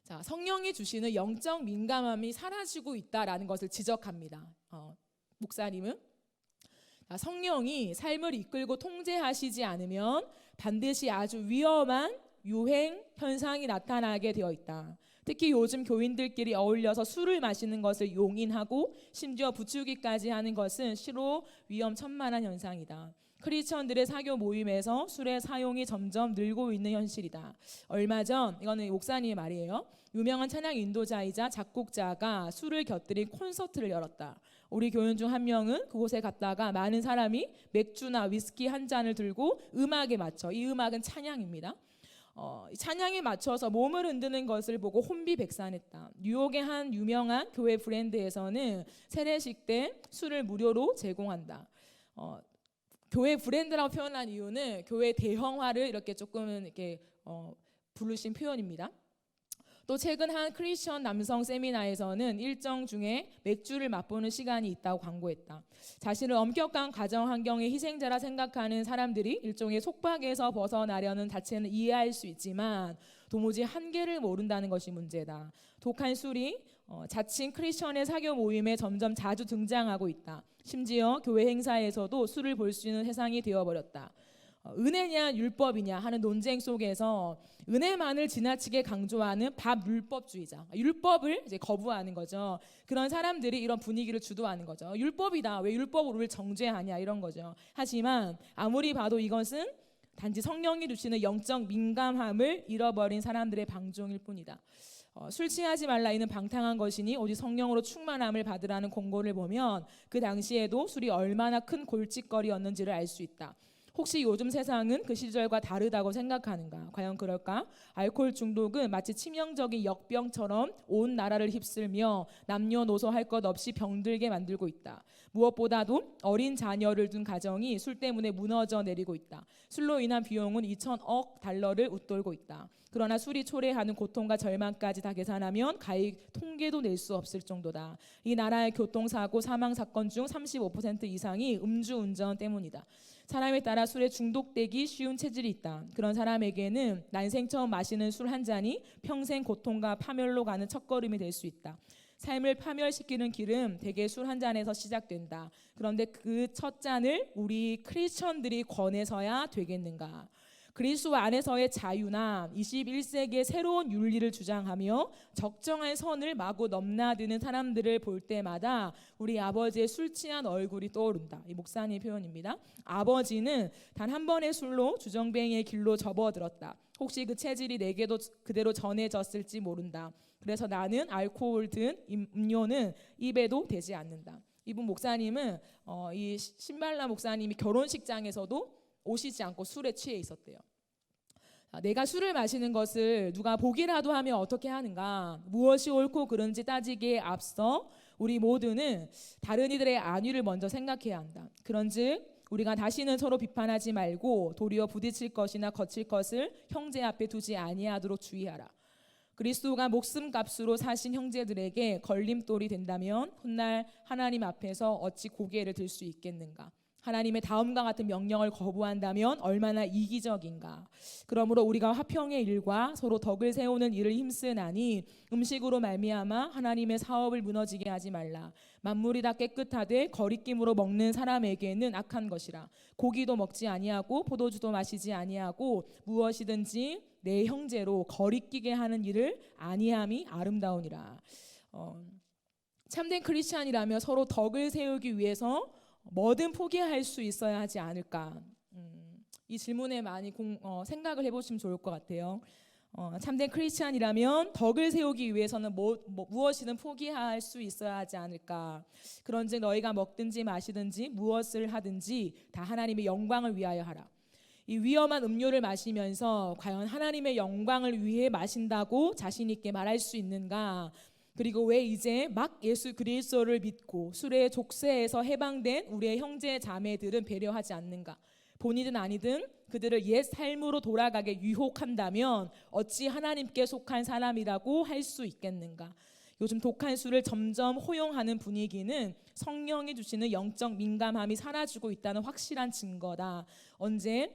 자, 성령이 주시는 영적 민감함이 사라지고 있다라는 것을 지적합니다. 목사님은 성령이 삶을 이끌고 통제하시지 않으면 반드시 아주 위험한 유행 현상이 나타나게 되어 있다. 특히 요즘 교인들끼리 어울려서 술을 마시는 것을 용인하고 심지어 부추기까지 하는 것은 실로 위험천만한 현상이다. 크리스천들의 사교 모임에서 술의 사용이 점점 늘고 있는 현실이다. 얼마 전, 이거는 목사님의 말이에요. 유명한 찬양 인도자이자 작곡자가 술을 곁들인 콘서트를 열었다. 우리 교인 중 한 명은 그곳에 갔다가 많은 사람이 맥주나 위스키 한 잔을 들고 음악에 맞춰, 이 음악은 찬양입니다. 찬양에 맞춰서 몸을 흔드는 것을 보고 혼비백산했다. 뉴욕의 한 유명한 교회 브랜드에서는 세례식 때 술을 무료로 제공한다. 교회 브랜드라고 표현한 이유는 교회 대형화를 이렇게 조금 이렇게 부르신 표현입니다. 또 최근 한 크리스천 남성 세미나에서는 일정 중에 맥주를 맛보는 시간이 있다고 광고했다. 자신을 엄격한 가정 환경의 희생자라 생각하는 사람들이 일종의 속박에서 벗어나려는 자체는 이해할 수 있지만 도무지 한계를 모른다는 것이 문제다. 독한 술이 자칭 크리스천의 사교 모임에 점점 자주 등장하고 있다. 심지어 교회 행사에서도 술을 볼 수 있는 세상이 되어버렸다. 은혜냐 율법이냐 하는 논쟁 속에서 은혜만을 지나치게 강조하는 밥율법주의자, 율법을 이제 거부하는 거죠. 그런 사람들이 이런 분위기를 주도하는 거죠. 율법이다, 왜 율법으로 우리를 정죄하냐 이런 거죠. 하지만 아무리 봐도 이것은 단지 성령이 주시는 영적 민감함을 잃어버린 사람들의 방종일 뿐이다. 술 취하지 말라 이는 방탕한 것이니 오직 성령으로 충만함을 받으라는 공고를 보면 그 당시에도 술이 얼마나 큰 골칫거리였는지를 알 수 있다. 혹시 요즘 세상은 그 시절과 다르다고 생각하는가? 과연 그럴까? 알코올 중독은 마치 치명적인 역병처럼 온 나라를 휩쓸며 남녀노소 할 것 없이 병들게 만들고 있다. 무엇보다도 어린 자녀를 둔 가정이 술 때문에 무너져 내리고 있다. 술로 인한 비용은 2천억 달러를 웃돌고 있다. 그러나 술이 초래하는 고통과 절망까지 다 계산하면 가히 통계도 낼 수 없을 정도다. 이 나라의 교통사고 사망 사건 중 35% 이상이 음주운전 때문이다. 사람에 따라 술에 중독되기 쉬운 체질이 있다. 그런 사람에게는 난생 처음 마시는 술 한 잔이 평생 고통과 파멸로 가는 첫걸음이 될 수 있다. 삶을 파멸시키는 길은 대개 술 한 잔에서 시작된다. 그런데 그 첫 잔을 우리 크리스천들이 권해서야 되겠는가? 그리스도 안에서의 자유나 21세기의 새로운 윤리를 주장하며 적정한 선을 마구 넘나드는 사람들을 볼 때마다 우리 아버지의 술 취한 얼굴이 떠오른다. 이 목사님의 표현입니다. 아버지는 단 한 번의 술로 주정뱅이의 길로 접어들었다. 혹시 그 체질이 내게도 그대로 전해졌을지 모른다. 그래서 나는 알코올 든 음료는 입에도 대지 않는다. 이분 목사님은 이 신발라 목사님이 결혼식장에서도 오시지 않고 술에 취해 있었대요. 내가 술을 마시는 것을 누가 보기라도 하면 어떻게 하는가? 무엇이 옳고 그른지 따지기에 앞서 우리 모두는 다른 이들의 안위를 먼저 생각해야 한다. 그런즉 우리가 다시는 서로 비판하지 말고 도리어 부딪힐 것이나 거칠 것을 형제 앞에 두지 아니하도록 주의하라. 그리스도가 목숨값으로 사신 형제들에게 걸림돌이 된다면 훗날 하나님 앞에서 어찌 고개를 들 수 있겠는가? 하나님의 다음과 같은 명령을 거부한다면 얼마나 이기적인가. 그러므로 우리가 화평의 일과 서로 덕을 세우는 일을 힘쓰나니 음식으로 말미암아 하나님의 사업을 무너지게 하지 말라. 만물이 다 깨끗하되 거리낌으로 먹는 사람에게는 악한 것이라. 고기도 먹지 아니하고 포도주도 마시지 아니하고 무엇이든지 내 형제로 거리끼게 하는 일을 아니함이 아름다우니라. 참된 크리스찬이라며 서로 덕을 세우기 위해서 뭐든 포기할 수 있어야 하지 않을까. 이 질문에 많이 생각을 해보시면 좋을 것 같아요. 참된 크리스찬이라면 덕을 세우기 위해서는 무엇이든 포기할 수 있어야 하지 않을까. 그런즉 너희가 먹든지 마시든지 무엇을 하든지 다 하나님의 영광을 위하여 하라. 이 위험한 음료를 마시면서 과연 하나님의 영광을 위해 마신다고 자신 있게 말할 수 있는가? 그리고 왜 이제 막 예수 그리스도를 믿고 술의 족쇄에서 해방된 우리의 형제 자매들은 배려하지 않는가? 본이든 아니든 그들을 옛 삶으로 돌아가게 유혹한다면 어찌 하나님께 속한 사람이라고 할 수 있겠는가? 요즘 독한 술을 점점 호용하는 분위기는 성령이 주시는 영적 민감함이 사라지고 있다는 확실한 증거다. 언제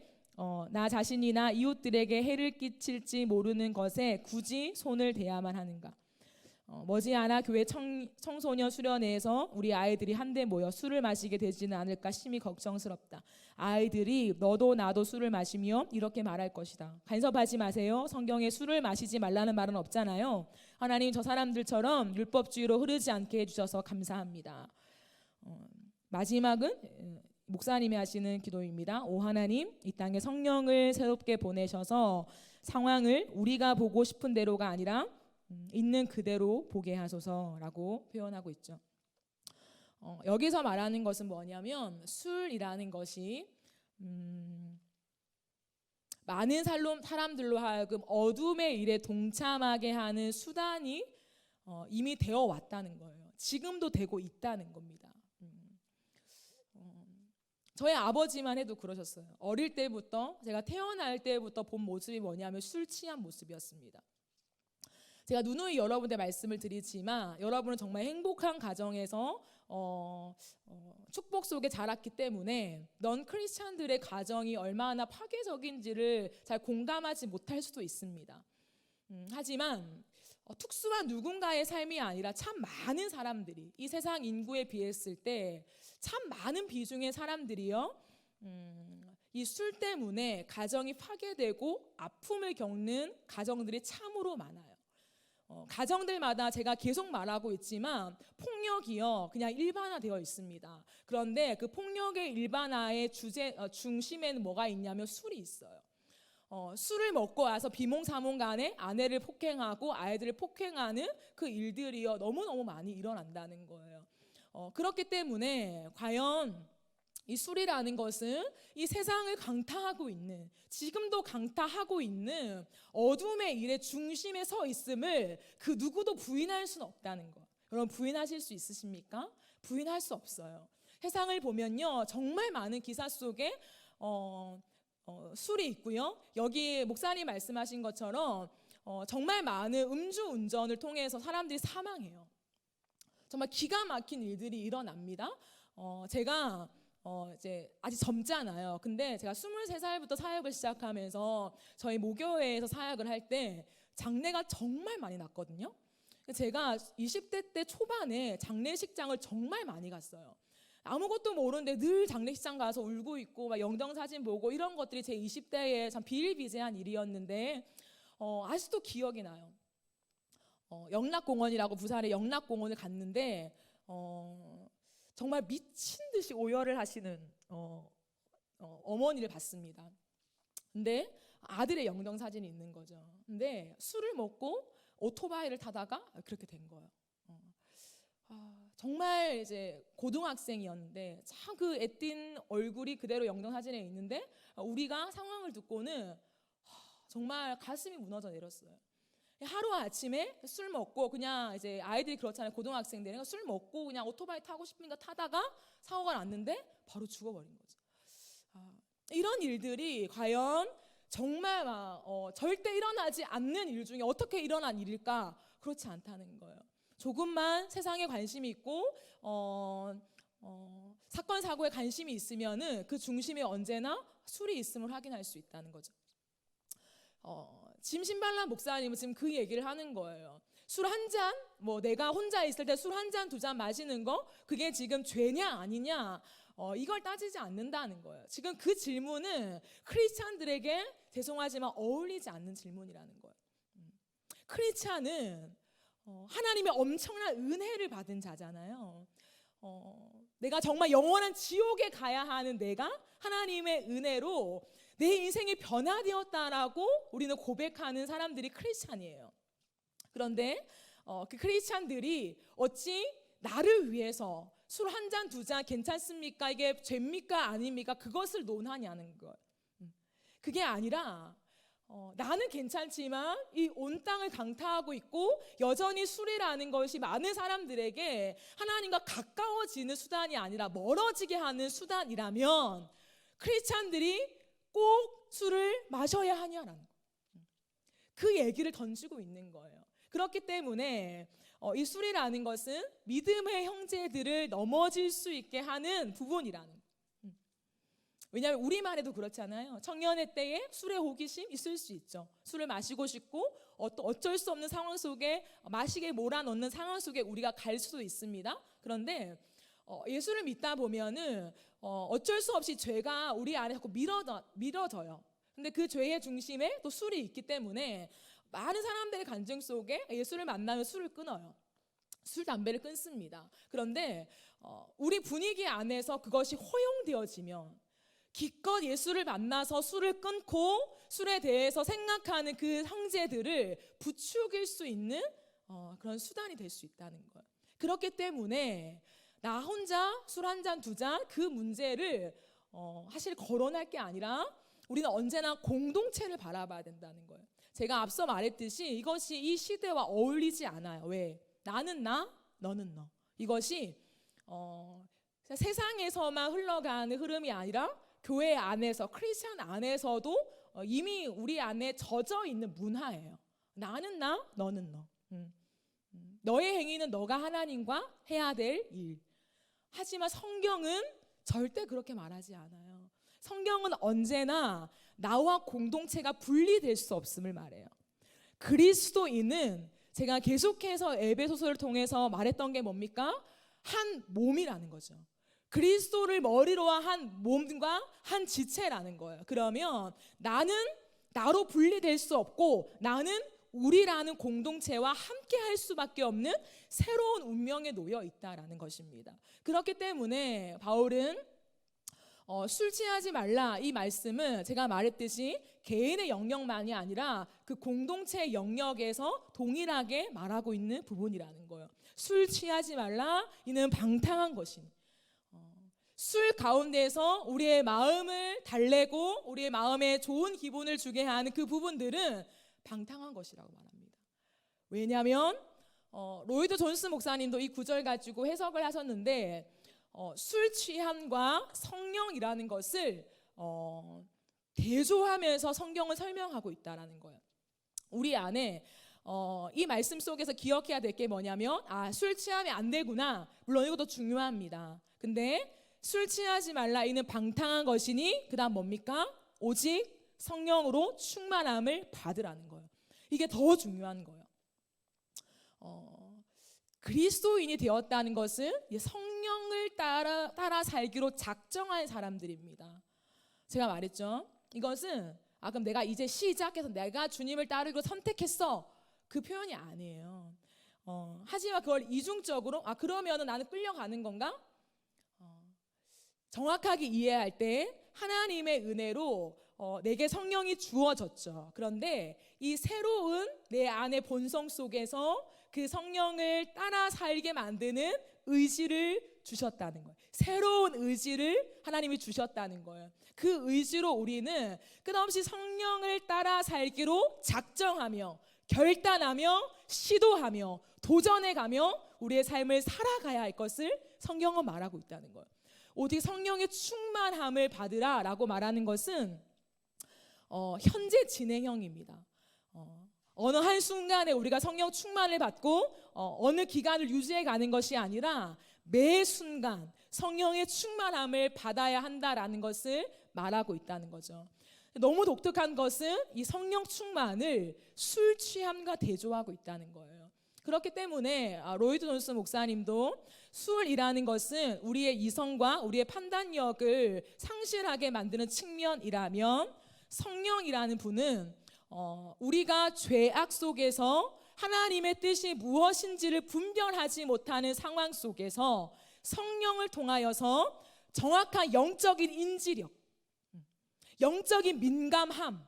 나 자신이나 이웃들에게 해를 끼칠지 모르는 것에 굳이 손을 대야만 하는가? 머지않아 교회 청소년 수련회에서 우리 아이들이 한데 모여 술을 마시게 되지는 않을까 심히 걱정스럽다. 아이들이 너도 나도 술을 마시며 이렇게 말할 것이다. 간섭하지 마세요. 성경에 술을 마시지 말라는 말은 없잖아요. 하나님, 저 사람들처럼 율법주의로 흐르지 않게 해주셔서 감사합니다. 마지막은 목사님이 하시는 기도입니다. 오 하나님, 이 땅에 성령을 새롭게 보내셔서 상황을 우리가 보고 싶은 대로가 아니라 있는 그대로 보게 하소서라고 표현하고 있죠. 여기서 말하는 것은 뭐냐면 술이라는 것이 많은 사람들로 하여금 어둠의 일에 동참하게 하는 수단이 이미 되어 왔다는 거예요. 지금도 되고 있다는 겁니다. 저희 아버지만 해도 그러셨어요. 어릴 때부터, 제가 태어날 때부터 본 모습이 뭐냐면 술 취한 모습이었습니다. 제가 누누이 여러분들 말씀을 드리지만 여러분은 정말 행복한 가정에서 축복 속에 자랐기 때문에 넌 크리스찬들의 가정이 얼마나 파괴적인지를 잘 공감하지 못할 수도 있습니다. 하지만 특수한 누군가의 삶이 아니라 참 많은 사람들이 이 세상 인구에 비했을 때 참 많은 비중의 사람들이요, 이 술 때문에 가정이 파괴되고 아픔을 겪는 가정들이 참으로 많아요. 가정들마다 제가 계속 말하고 있지만 폭력이요 그냥 일반화되어 있습니다. 그런데 그 폭력의 일반화의 중심에는 뭐가 있냐면 술이 있어요. 술을 먹고 와서 비몽사몽간에 아내를 폭행하고 아이들을 폭행하는 그 일들이요 너무너무 많이 일어난다는 거예요. 그렇기 때문에 과연 이 술이라는 것은 이 세상을 강타하고 있는, 지금도 강타하고 있는 어둠의 일의 중심에 서 있음을 그 누구도 부인할 수는 없다는 거. 여러분 부인하실 수 있으십니까? 부인할 수 없어요. 세상을 보면요 정말 많은 기사 속에 술이 있고요. 여기 목사님 말씀하신 것처럼 정말 많은 음주운전을 통해서 사람들이 사망해요. 정말 기가 막힌 일들이 일어납니다. 제가 이제 아직 젊잖아요. 근데 제가 23살부터 사역을 시작하면서 저희 모교회에서 사역을 할 때 장례가 정말 많이 났거든요. 제가 20대 때 초반에 장례식장을 정말 많이 갔어요. 아무것도 모르는데 늘 장례식장 가서 울고 있고 막 영정사진 보고 이런 것들이 제 20대에 참 비일비재한 일이었는데 아직도 기억이 나요. 영락공원이라고 부산의 영락공원을 갔는데 정말 미친 듯이 오열을 하시는 어머니를 봤습니다. 근데 아들의 영정사진이 있는 거죠. 근데 술을 먹고 오토바이를 타다가 그렇게 된 거예요. 정말 이제 고등학생이었는데 참 그 애띤 얼굴이 그대로 영정사진에 있는데 우리가 상황을 듣고는 정말 가슴이 무너져 내렸어요. 하루 아침에 술 먹고 그냥 이제 아이들이 그렇잖아요. 고등학생들은 술 먹고 그냥 오토바이 타고 싶으니까 타다가 사고가 났는데 바로 죽어버린 거죠. 이런 일들이 과연 정말 절대 일어나지 않는 일 중에 어떻게 일어난 일일까? 그렇지 않다는 거예요. 조금만 세상에 관심이 있고 사건 사고에 관심이 있으면은 그 중심에 언제나 술이 있음을 확인할 수 있다는 거죠. 짐 신발란 목사님은 지금 그 얘기를 하는 거예요. 술 한 잔, 내가 혼자 있을 때 술 한 잔, 두 잔 마시는 거 그게 지금 죄냐 아니냐 이걸 따지지 않는다는 거예요. 지금 그 질문은 크리스찬들에게 죄송하지만 어울리지 않는 질문이라는 거예요. 크리스찬은 하나님의 엄청난 은혜를 받은 자잖아요. 내가 정말 영원한 지옥에 가야 하는 내가 하나님의 은혜로 내 인생이 변화되었다라고 우리는 고백하는 사람들이 크리스찬이에요. 그런데 그 크리스찬들이 어찌 나를 위해서 술 한 잔, 두 잔 괜찮습니까? 이게 죄입니까? 아닙니까? 그것을 논하냐는 거예요. 그게 아니라 나는 괜찮지만 이 온 땅을 강타하고 있고 여전히 술이라는 것이 많은 사람들에게 하나님과 가까워지는 수단이 아니라 멀어지게 하는 수단이라면 크리스찬들이 꼭 술을 마셔야 하냐라는 거예요. 그 얘기를 던지고 있는 거예요. 그렇기 때문에 이 술이라는 것은 믿음의 형제들을 넘어질 수 있게 하는 부분이라는 거예요. 왜냐하면 우리만 해도 그렇잖아요. 청년의 때에 술의 호기심 있을 수 있죠. 술을 마시고 싶고 어쩔 수 없는 상황 속에 마시게 몰아넣는 상황 속에 우리가 갈 수도 있습니다. 그런데 예수를 믿다 보면은 어쩔 수 없이 죄가 우리 안에 자꾸 밀어져요. 근데 그 죄의 중심에 또 술이 있기 때문에 많은 사람들의 간증 속에 예수를 만나면 술을 끊어요. 술, 담배를 끊습니다. 그런데 우리 분위기 안에서 그것이 허용되어지면 기껏 예수를 만나서 술을 끊고 술에 대해서 생각하는 그 형제들을 부추길 수 있는 그런 수단이 될 수 있다는 거예요. 그렇기 때문에 나 혼자 술 한 잔, 두 잔 그 문제를 사실 거론할 게 아니라 우리는 언제나 공동체를 바라봐야 된다는 거예요. 제가 앞서 말했듯이 이것이 이 시대와 어울리지 않아요. 왜? 나는 나, 너는 너. 이것이 세상에서만 흘러가는 흐름이 아니라 교회 안에서, 크리스천 안에서도 이미 우리 안에 젖어 있는 문화예요. 나는 나, 너는 너. 너의 행위는 너가 하나님과 해야 될 일. 하지만 성경은 절대 그렇게 말하지 않아요. 성경은 언제나 나와 공동체가 분리될 수 없음을 말해요. 그리스도인은 제가 계속해서 에베소서를 통해서 말했던 게 뭡니까? 한 몸이라는 거죠. 그리스도를 머리로 한 몸과 한 지체라는 거예요. 그러면 나는 나로 분리될 수 없고 나는 우리라는 공동체와 함께 할 수밖에 없는 새로운 운명에 놓여 있다라는 것입니다. 그렇기 때문에 바울은 술 취하지 말라 이 말씀은 제가 말했듯이 개인의 영역만이 아니라 그 공동체의 영역에서 동일하게 말하고 있는 부분이라는 거예요. 술 취하지 말라 이는 방탕한 것이니 술 가운데서 우리의 마음을 달래고 우리의 마음에 좋은 기분을 주게 하는 그 부분들은 방탕한 것이라고 말합니다. 왜냐하면 로이드 존스 목사님도 이 구절 가지고 해석을 하셨는데 술 취함과 성령이라는 것을 대조하면서 성경을 설명하고 있다라는 거예요. 우리 안에 이 말씀 속에서 기억해야 될 게 뭐냐면 술 취하면 안 되구나. 물론 이것도 중요합니다. 근데 술 취하지 말라 이는 방탕한 것이니 그 다음 뭡니까? 오직 성령으로 충만함을 받으라는 거예요. 이게 더 중요한 거예요. 그리스도인이 되었다는 것은 성령을 따라 살기로 작정한 사람들입니다. 제가 말했죠. 이것은 그럼 내가 이제 시작해서 내가 주님을 따르기로 선택했어. 그 표현이 아니에요. 하지만 그걸 이중적으로 그러면은 나는 끌려가는 건가? 정확하게 이해할 때 하나님의 은혜로 내게 성령이 주어졌죠. 그런데 이 새로운 내 안의 본성 속에서 그 성령을 따라 살게 만드는 의지를 주셨다는 거예요. 새로운 의지를 하나님이 주셨다는 거예요. 그 의지로 우리는 끝없이 성령을 따라 살기로 작정하며 결단하며 시도하며 도전해가며 우리의 삶을 살아가야 할 것을 성경은 말하고 있다는 거예요. 오직 성령의 충만함을 받으라라고 말하는 것은 현재 진행형입니다. 어느 한 순간에 우리가 성령 충만을 받고 어느 기간을 유지해 가는 것이 아니라 매 순간 성령의 충만함을 받아야 한다라는 것을 말하고 있다는 거죠. 너무 독특한 것은 이 성령 충만을 술 취함과 대조하고 있다는 거예요. 그렇기 때문에 로이드 존스 목사님도 술이라는 것은 우리의 이성과 우리의 판단력을 상실하게 만드는 측면이라면 성령이라는 분은 우리가 죄악 속에서 하나님의 뜻이 무엇인지를 분별하지 못하는 상황 속에서 성령을 통하여서 정확한 영적인 인지력, 영적인 민감함,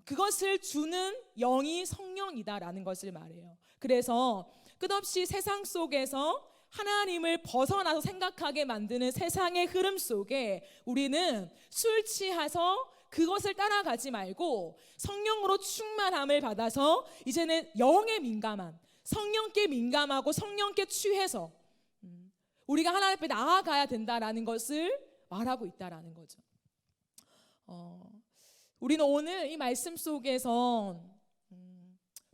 그것을 주는 영이 성령이다라는 것을 말해요. 그래서 끝없이 세상 속에서 하나님을 벗어나서 생각하게 만드는 세상의 흐름 속에 우리는 술 취해서 그것을 따라가지 말고 성령으로 충만함을 받아서 이제는 영에 민감한, 성령께 민감하고 성령께 취해서 우리가 하나님 앞에 나아가야 된다라는 것을 말하고 있다라는 거죠. 우리는 오늘 이 말씀 속에서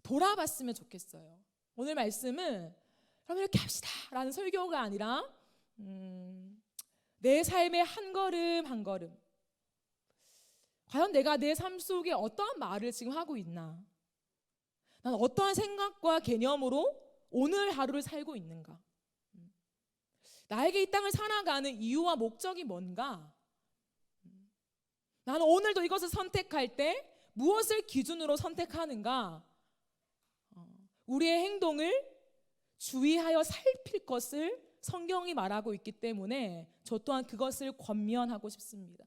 돌아봤으면 좋겠어요. 오늘 말씀은 그럼 이렇게 합시다 라는 설교가 아니라 내 삶의 한 걸음 한 걸음, 과연 내가 내 삶 속에 어떠한 말을 지금 하고 있나? 난 어떠한 생각과 개념으로 오늘 하루를 살고 있는가? 나에게 이 땅을 살아가는 이유와 목적이 뭔가? 나는 오늘도 이것을 선택할 때 무엇을 기준으로 선택하는가? 우리의 행동을 주의하여 살필 것을 성경이 말하고 있기 때문에 저 또한 그것을 권면하고 싶습니다.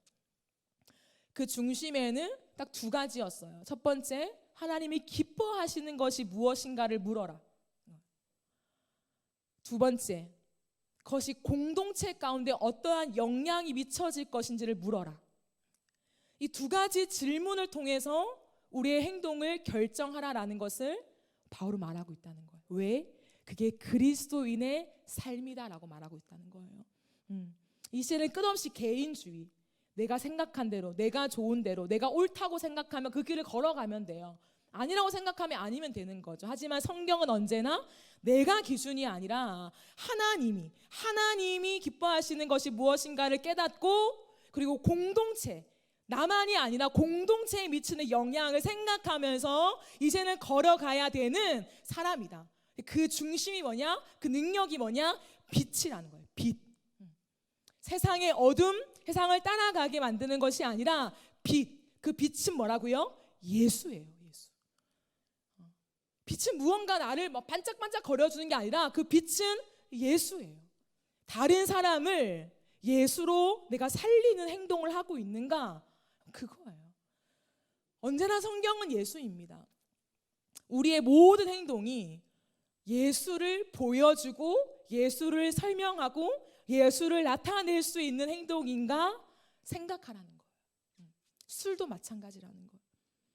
그 중심에는 딱 두 가지였어요. 첫 번째, 하나님이 기뻐하시는 것이 무엇인가를 물어라. 두 번째, 그것이 공동체 가운데 어떠한 영향이 미쳐질 것인지를 물어라. 이 두 가지 질문을 통해서 우리의 행동을 결정하라라는 것을 바울은 말하고 있다는 거예요. 왜? 그게 그리스도인의 삶이다라고 말하고 있다는 거예요. 이 시는 끝없이 개인주의, 내가 생각한 대로, 내가 좋은 대로, 내가 옳다고 생각하면 그 길을 걸어가면 돼요. 아니라고 생각하면 아니면 되는 거죠. 하지만 성경은 언제나 내가 기준이 아니라 하나님이 기뻐하시는 것이 무엇인가를 깨닫고, 그리고 공동체, 나만이 아니라 공동체에 미치는 영향을 생각하면서 이제는 걸어가야 되는 사람이다. 그 중심이 뭐냐? 그 능력이 뭐냐? 빛이라는 거예요. 빛. 세상의 어둠, 세상을 따라가게 만드는 것이 아니라 빛. 그 빛은 뭐라고요? 예수예요. 예수. 빛은 무언가 나를 막 반짝반짝 거려주는 게 아니라 그 빛은 예수예요. 다른 사람을 예수로 내가 살리는 행동을 하고 있는가? 그거예요. 언제나 성경은 예수입니다. 우리의 모든 행동이 예수를 보여주고 예수를 설명하고 예수를 나타낼 수 있는 행동인가 생각하라는 거예요. 술도 마찬가지라는 거예요.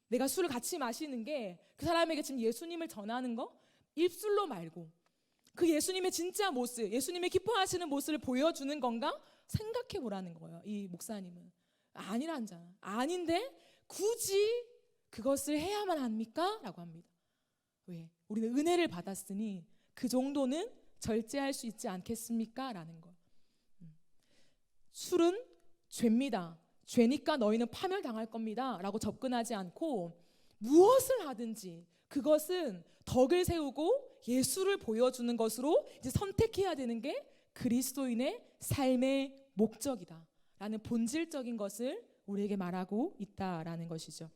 내가 술을 같이 마시는 게 그 사람에게 지금 예수님을 전하는 거? 입술로 말고 그 예수님의 진짜 모습, 예수님의 기뻐하시는 모습을 보여주는 건가? 생각해 보라는 거예요. 이 목사님은 아니란잖아. 아닌데 굳이 그것을 해야만 합니까? 라고 합니다. 왜? 우리는 은혜를 받았으니 그 정도는 절제할 수 있지 않겠습니까? 라는 거. 술은 죄입니다. 죄니까 너희는 파멸당할 겁니다. 라고 접근하지 않고 무엇을 하든지 그것은 덕을 세우고 예수를 보여주는 것으로 이제 선택해야 되는 게 그리스도인의 삶의 목적이다 라는 본질적인 것을 우리에게 말하고 있다라는 것이죠.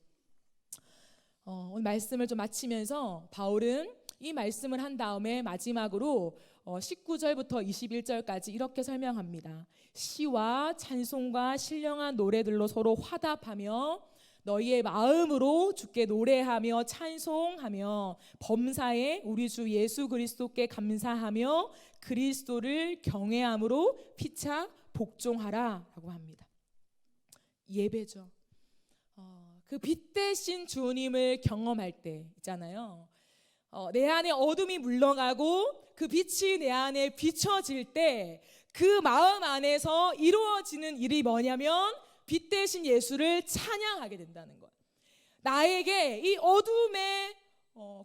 오늘 말씀을 좀 마치면서 바울은 이 말씀을 한 다음에 마지막으로 19절부터 21절까지 이렇게 설명합니다. 시와 찬송과 신령한 노래들로 서로 화답하며 너희의 마음으로 주께 노래하며 찬송하며 범사에 우리 주 예수 그리스도께 감사하며 그리스도를 경외함으로 피차 복종하라 라고 합니다. 예배죠. 그 빛 대신 주님을 경험할 때 있잖아요. 내 안에 어둠이 물러가고 그 빛이 내 안에 비춰질 때 그 마음 안에서 이루어지는 일이 뭐냐면 빛 대신 예수를 찬양하게 된다는 거예요. 나에게 이 어둠에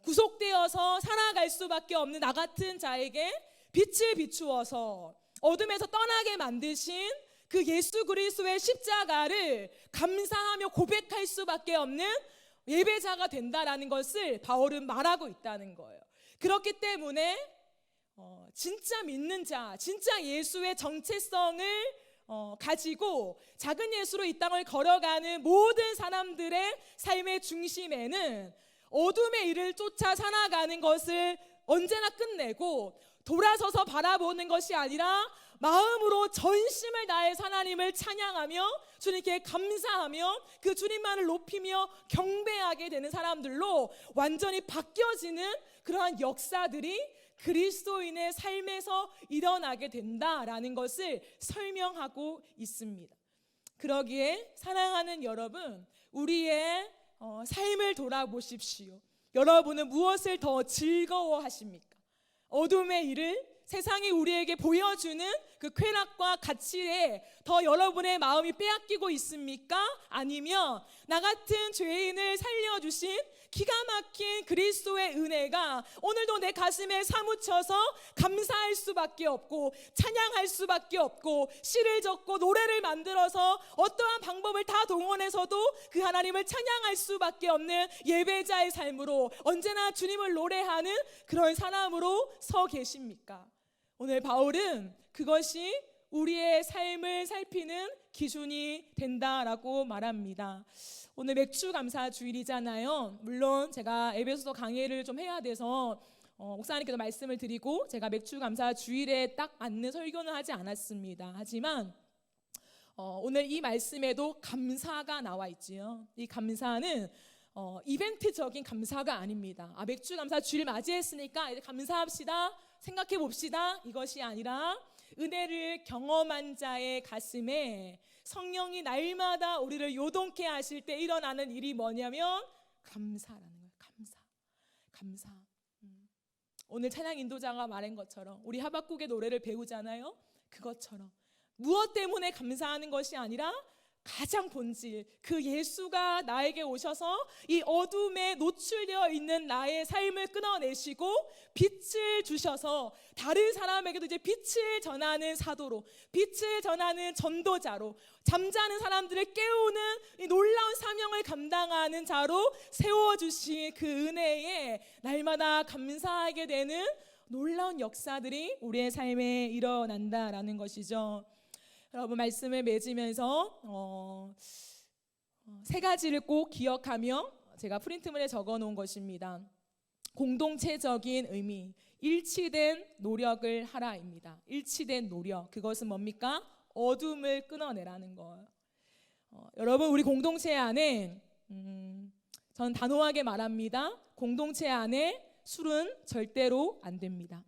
구속되어서 살아갈 수밖에 없는 나 같은 자에게 빛을 비추어서 어둠에서 떠나게 만드신 그 예수 그리스도의 십자가를 감사하며 고백할 수밖에 없는 예배자가 된다라는 것을 바울은 말하고 있다는 거예요. 그렇기 때문에 진짜 믿는 자, 진짜 예수의 정체성을 가지고 작은 예수로 이 땅을 걸어가는 모든 사람들의 삶의 중심에는 어둠의 일을 쫓아 살아가는 것을 언제나 끝내고 돌아서서 바라보는 것이 아니라 마음으로 전심을 다해 하나님을 찬양하며 주님께 감사하며 그 주님만을 높이며 경배하게 되는 사람들로 완전히 바뀌어지는 그러한 역사들이 그리스도인의 삶에서 일어나게 된다라는 것을 설명하고 있습니다. 그러기에 사랑하는 여러분, 우리의 삶을 돌아보십시오. 여러분은 무엇을 더 즐거워하십니까? 어둠의 일을 세상이 우리에게 보여주는 그 쾌락과 가치에 더 여러분의 마음이 빼앗기고 있습니까? 아니면 나 같은 죄인을 살려주신 기가 막힌 그리스도의 은혜가 오늘도 내 가슴에 사무쳐서 감사할 수밖에 없고 찬양할 수밖에 없고 시를 적고 노래를 만들어서 어떠한 방법을 다 동원해서도 그 하나님을 찬양할 수밖에 없는 예배자의 삶으로 언제나 주님을 노래하는 그런 사람으로 서 계십니까? 오늘 바울은 그것이 우리의 삶을 살피는 기준이 된다라고 말합니다. 오늘 맥주 감사 주일이잖아요. 물론 제가 에베소서 강해를 좀 해야 돼서 목사님께서 말씀을 드리고 제가 맥주 감사 주일에 딱 맞는 설교는 하지 않았습니다. 하지만 오늘 이 말씀에도 감사가 나와 있지요. 이 감사는 이벤트적인 감사가 아닙니다. 맥주 감사 주일 맞이했으니까 이제 감사합시다, 생각해 봅시다, 이것이 아니라 은혜를 경험한 자의 가슴에 성령이 날마다 우리를 요동케 하실 때 일어나는 일이 뭐냐면 감사라는 거예요. 감사. 오늘 찬양 인도자가 말한 것처럼 우리 하박국의 노래를 배우잖아요. 그것처럼 무엇 때문에 감사하는 것이 아니라 가장 본질, 그 예수가 나에게 오셔서 이 어둠에 노출되어 있는 나의 삶을 끊어내시고 빛을 주셔서 다른 사람에게도 이제 빛을 전하는 사도로, 빛을 전하는 전도자로, 잠자는 사람들을 깨우는 이 놀라운 사명을 감당하는 자로 세워주신 그 은혜에 날마다 감사하게 되는 놀라운 역사들이 우리의 삶에 일어난다라는 것이죠. 여러분, 말씀을 맺으면서 세 가지를 꼭 기억하며 제가 프린트물에 적어 놓은 것입니다. 공동체적인 의미, 일치된 노력을 하라입니다. 일치된 노력, 그것은 뭡니까? 어둠을 끊어내라는 거예요. 여러분, 우리 공동체 안에 저는 단호하게 말합니다. 공동체 안에 술은 절대로 안 됩니다.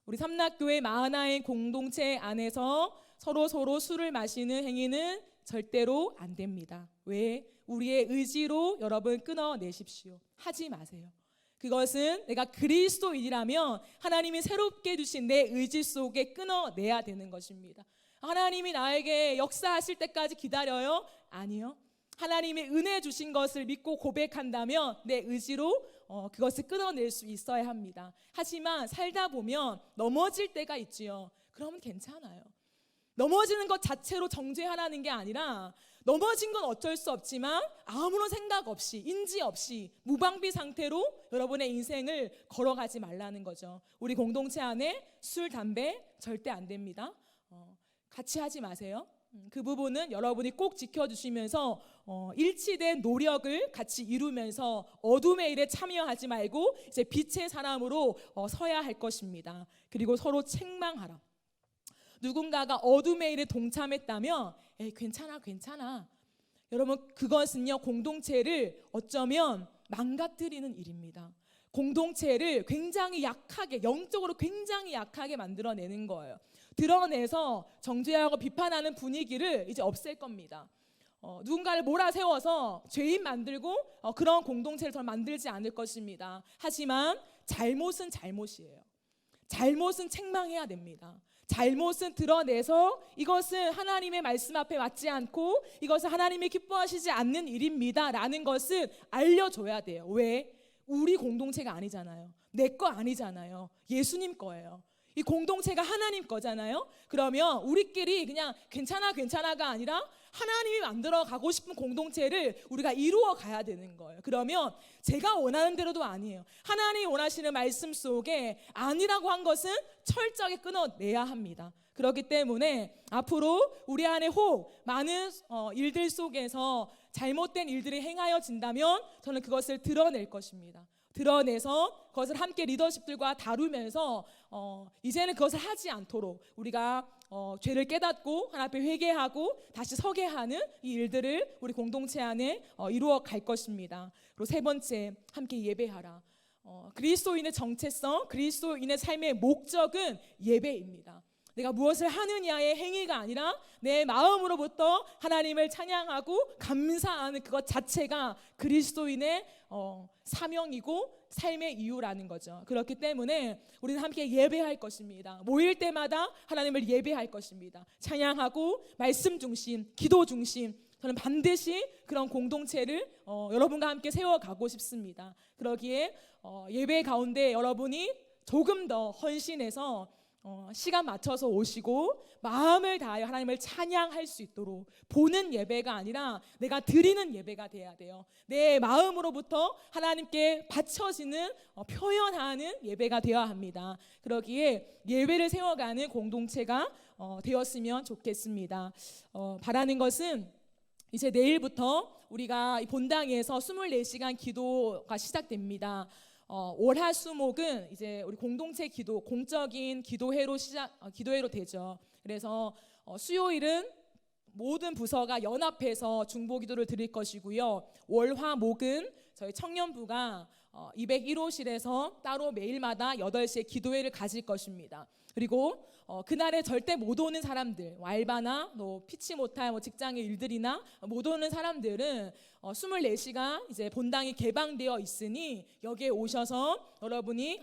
우리 삼락교회 마하나인 공동체 안에서 서로 술을 마시는 행위는 절대로 안 됩니다. 왜? 우리의 의지로 여러분 끊어내십시오. 하지 마세요. 그것은 내가 그리스도인이라면 하나님이 새롭게 주신 내 의지 속에 끊어내야 되는 것입니다. 하나님이 나에게 역사하실 때까지 기다려요? 아니요. 하나님이 은혜 주신 것을 믿고 고백한다면 내 의지로 그것을 끊어낼 수 있어야 합니다. 하지만 살다 보면 넘어질 때가 있지요. 그러면 괜찮아요. 넘어지는 것 자체로 정죄하라는 게 아니라 넘어진 건 어쩔 수 없지만 아무런 생각 없이, 인지 없이 무방비 상태로 여러분의 인생을 걸어가지 말라는 거죠. 우리 공동체 안에 술, 담배 절대 안 됩니다. 같이 하지 마세요. 그 부분은 여러분이 꼭 지켜주시면서 일치된 노력을 같이 이루면서 어둠의 일에 참여하지 말고 이제 빛의 사람으로 서야 할 것입니다. 그리고 서로 책망하라. 누군가가 어둠의 일에 동참했다면 괜찮아. 여러분, 그것은요 공동체를 어쩌면 망가뜨리는 일입니다. 공동체를 굉장히 약하게, 영적으로 굉장히 약하게 만들어내는 거예요. 드러내서 정죄하고 비판하는 분위기를 이제 없앨 겁니다. 누군가를 몰아세워서 죄인 만들고 그런 공동체를 더 만들지 않을 것입니다. 하지만 잘못은 잘못이에요. 잘못은 책망해야 됩니다. 잘못은 드러내서 이것은 하나님의 말씀 앞에 맞지 않고 이것은 하나님이 기뻐하시지 않는 일입니다 라는 것은 알려줘야 돼요. 왜? 우리 공동체가 아니잖아요. 내 거 아니잖아요. 예수님 거예요. 이 공동체가 하나님 거잖아요. 그러면 우리끼리 그냥 괜찮아가 아니라 하나님이 만들어 가고 싶은 공동체를 우리가 이루어 가야 되는 거예요. 그러면 제가 원하는 대로도 아니에요. 하나님이 원하시는 말씀 속에 아니라고 한 것은 철저하게 끊어내야 합니다. 그렇기 때문에 앞으로 우리 안에 혹 많은 일들 속에서 잘못된 일들이 행하여진다면 저는 그것을 드러낼 것입니다. 드러내서 그것을 함께 리더십들과 다루면서 이제는 그것을 하지 않도록 우리가 죄를 깨닫고 하나님 앞에 회개하고 다시 서게 하는 이 일들을 우리 공동체 안에 이루어 갈 것입니다. 그리고 세 번째, 함께 예배하라. 그리스도인의 정체성, 그리스도인의 삶의 목적은 예배입니다. 내가 무엇을 하느냐의 행위가 아니라 내 마음으로부터 하나님을 찬양하고 감사하는 그것 자체가 그리스도인의 사명이고 삶의 이유라는 거죠. 그렇기 때문에 우리는 함께 예배할 것입니다. 모일 때마다 하나님을 예배할 것입니다. 찬양하고 말씀 중심, 기도 중심, 저는 반드시 그런 공동체를 여러분과 함께 세워가고 싶습니다. 그러기에 예배 가운데 여러분이 조금 더 헌신해서 시간 맞춰서 오시고 마음을 다하여 하나님을 찬양할 수 있도록 보는 예배가 아니라 내가 드리는 예배가 돼야 돼요. 내 마음으로부터 하나님께 바쳐지는 표현하는 예배가 되어야 합니다. 그러기에 예배를 세워가는 공동체가 되었으면 좋겠습니다. 바라는 것은 이제 내일부터 우리가 본당에서 24시간 기도가 시작됩니다. 월화수목은 이제 우리 공동체 기도, 공적인 기도회로 기도회로 되죠. 그래서 수요일은 모든 부서가 연합해서 중보기도를 드릴 것이고요. 월화목은 저희 청년부가 201호실에서 따로 매일마다 8시에 기도회를 가질 것입니다. 그리고 그날에 절대 못 오는 사람들, 알바나 피치 못할 직장의 일들이나 못 오는 사람들은 24시간 이제 본당이 개방되어 있으니 여기에 오셔서 여러분이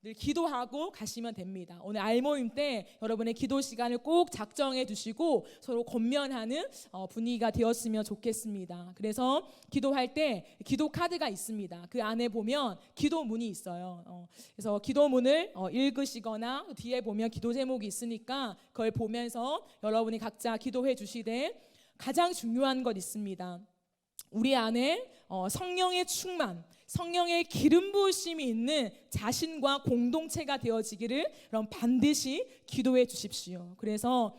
늘 기도하고 가시면 됩니다. 오늘 알모임 때 여러분의 기도 시간을 꼭 작정해 두시고 서로 권면하는 분위기가 되었으면 좋겠습니다. 그래서 기도할 때 기도 카드가 있습니다. 그 안에 보면 기도문이 있어요. 그래서 기도문을 읽으시거나 뒤에 보면 기도 제목이 있으니까 그걸 보면서 여러분이 각자 기도해 주시되, 가장 중요한 것 있습니다. 우리 안에 성령의 충만, 성령의 기름 부으심이 있는 자신과 공동체가 되어지기를 그럼 반드시 기도해 주십시오. 그래서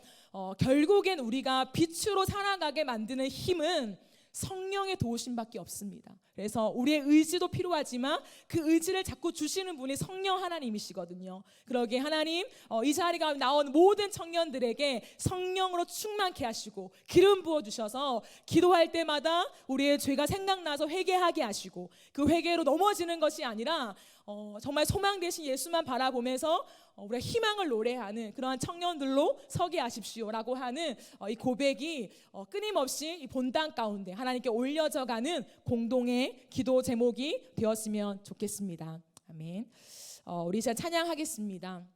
결국엔 우리가 빛으로 살아가게 만드는 힘은 성령의 도우심밖에 없습니다. 그래서 우리의 의지도 필요하지만 그 의지를 자꾸 주시는 분이 성령 하나님이시거든요. 그러기에 하나님 이 자리가 나온 모든 청년들에게 성령으로 충만케 하시고 기름 부어주셔서 기도할 때마다 우리의 죄가 생각나서 회개하게 하시고, 그 회개로 넘어지는 것이 아니라 정말 소망 되신 예수만 바라보면서 우리가 희망을 노래하는 그러한 청년들로 서게 하십시오라고 하는 이 고백이 끊임없이 이 본당 가운데 하나님께 올려져가는 공동의 기도 제목이 되었으면 좋겠습니다. 아멘. 우리 이제 찬양하겠습니다.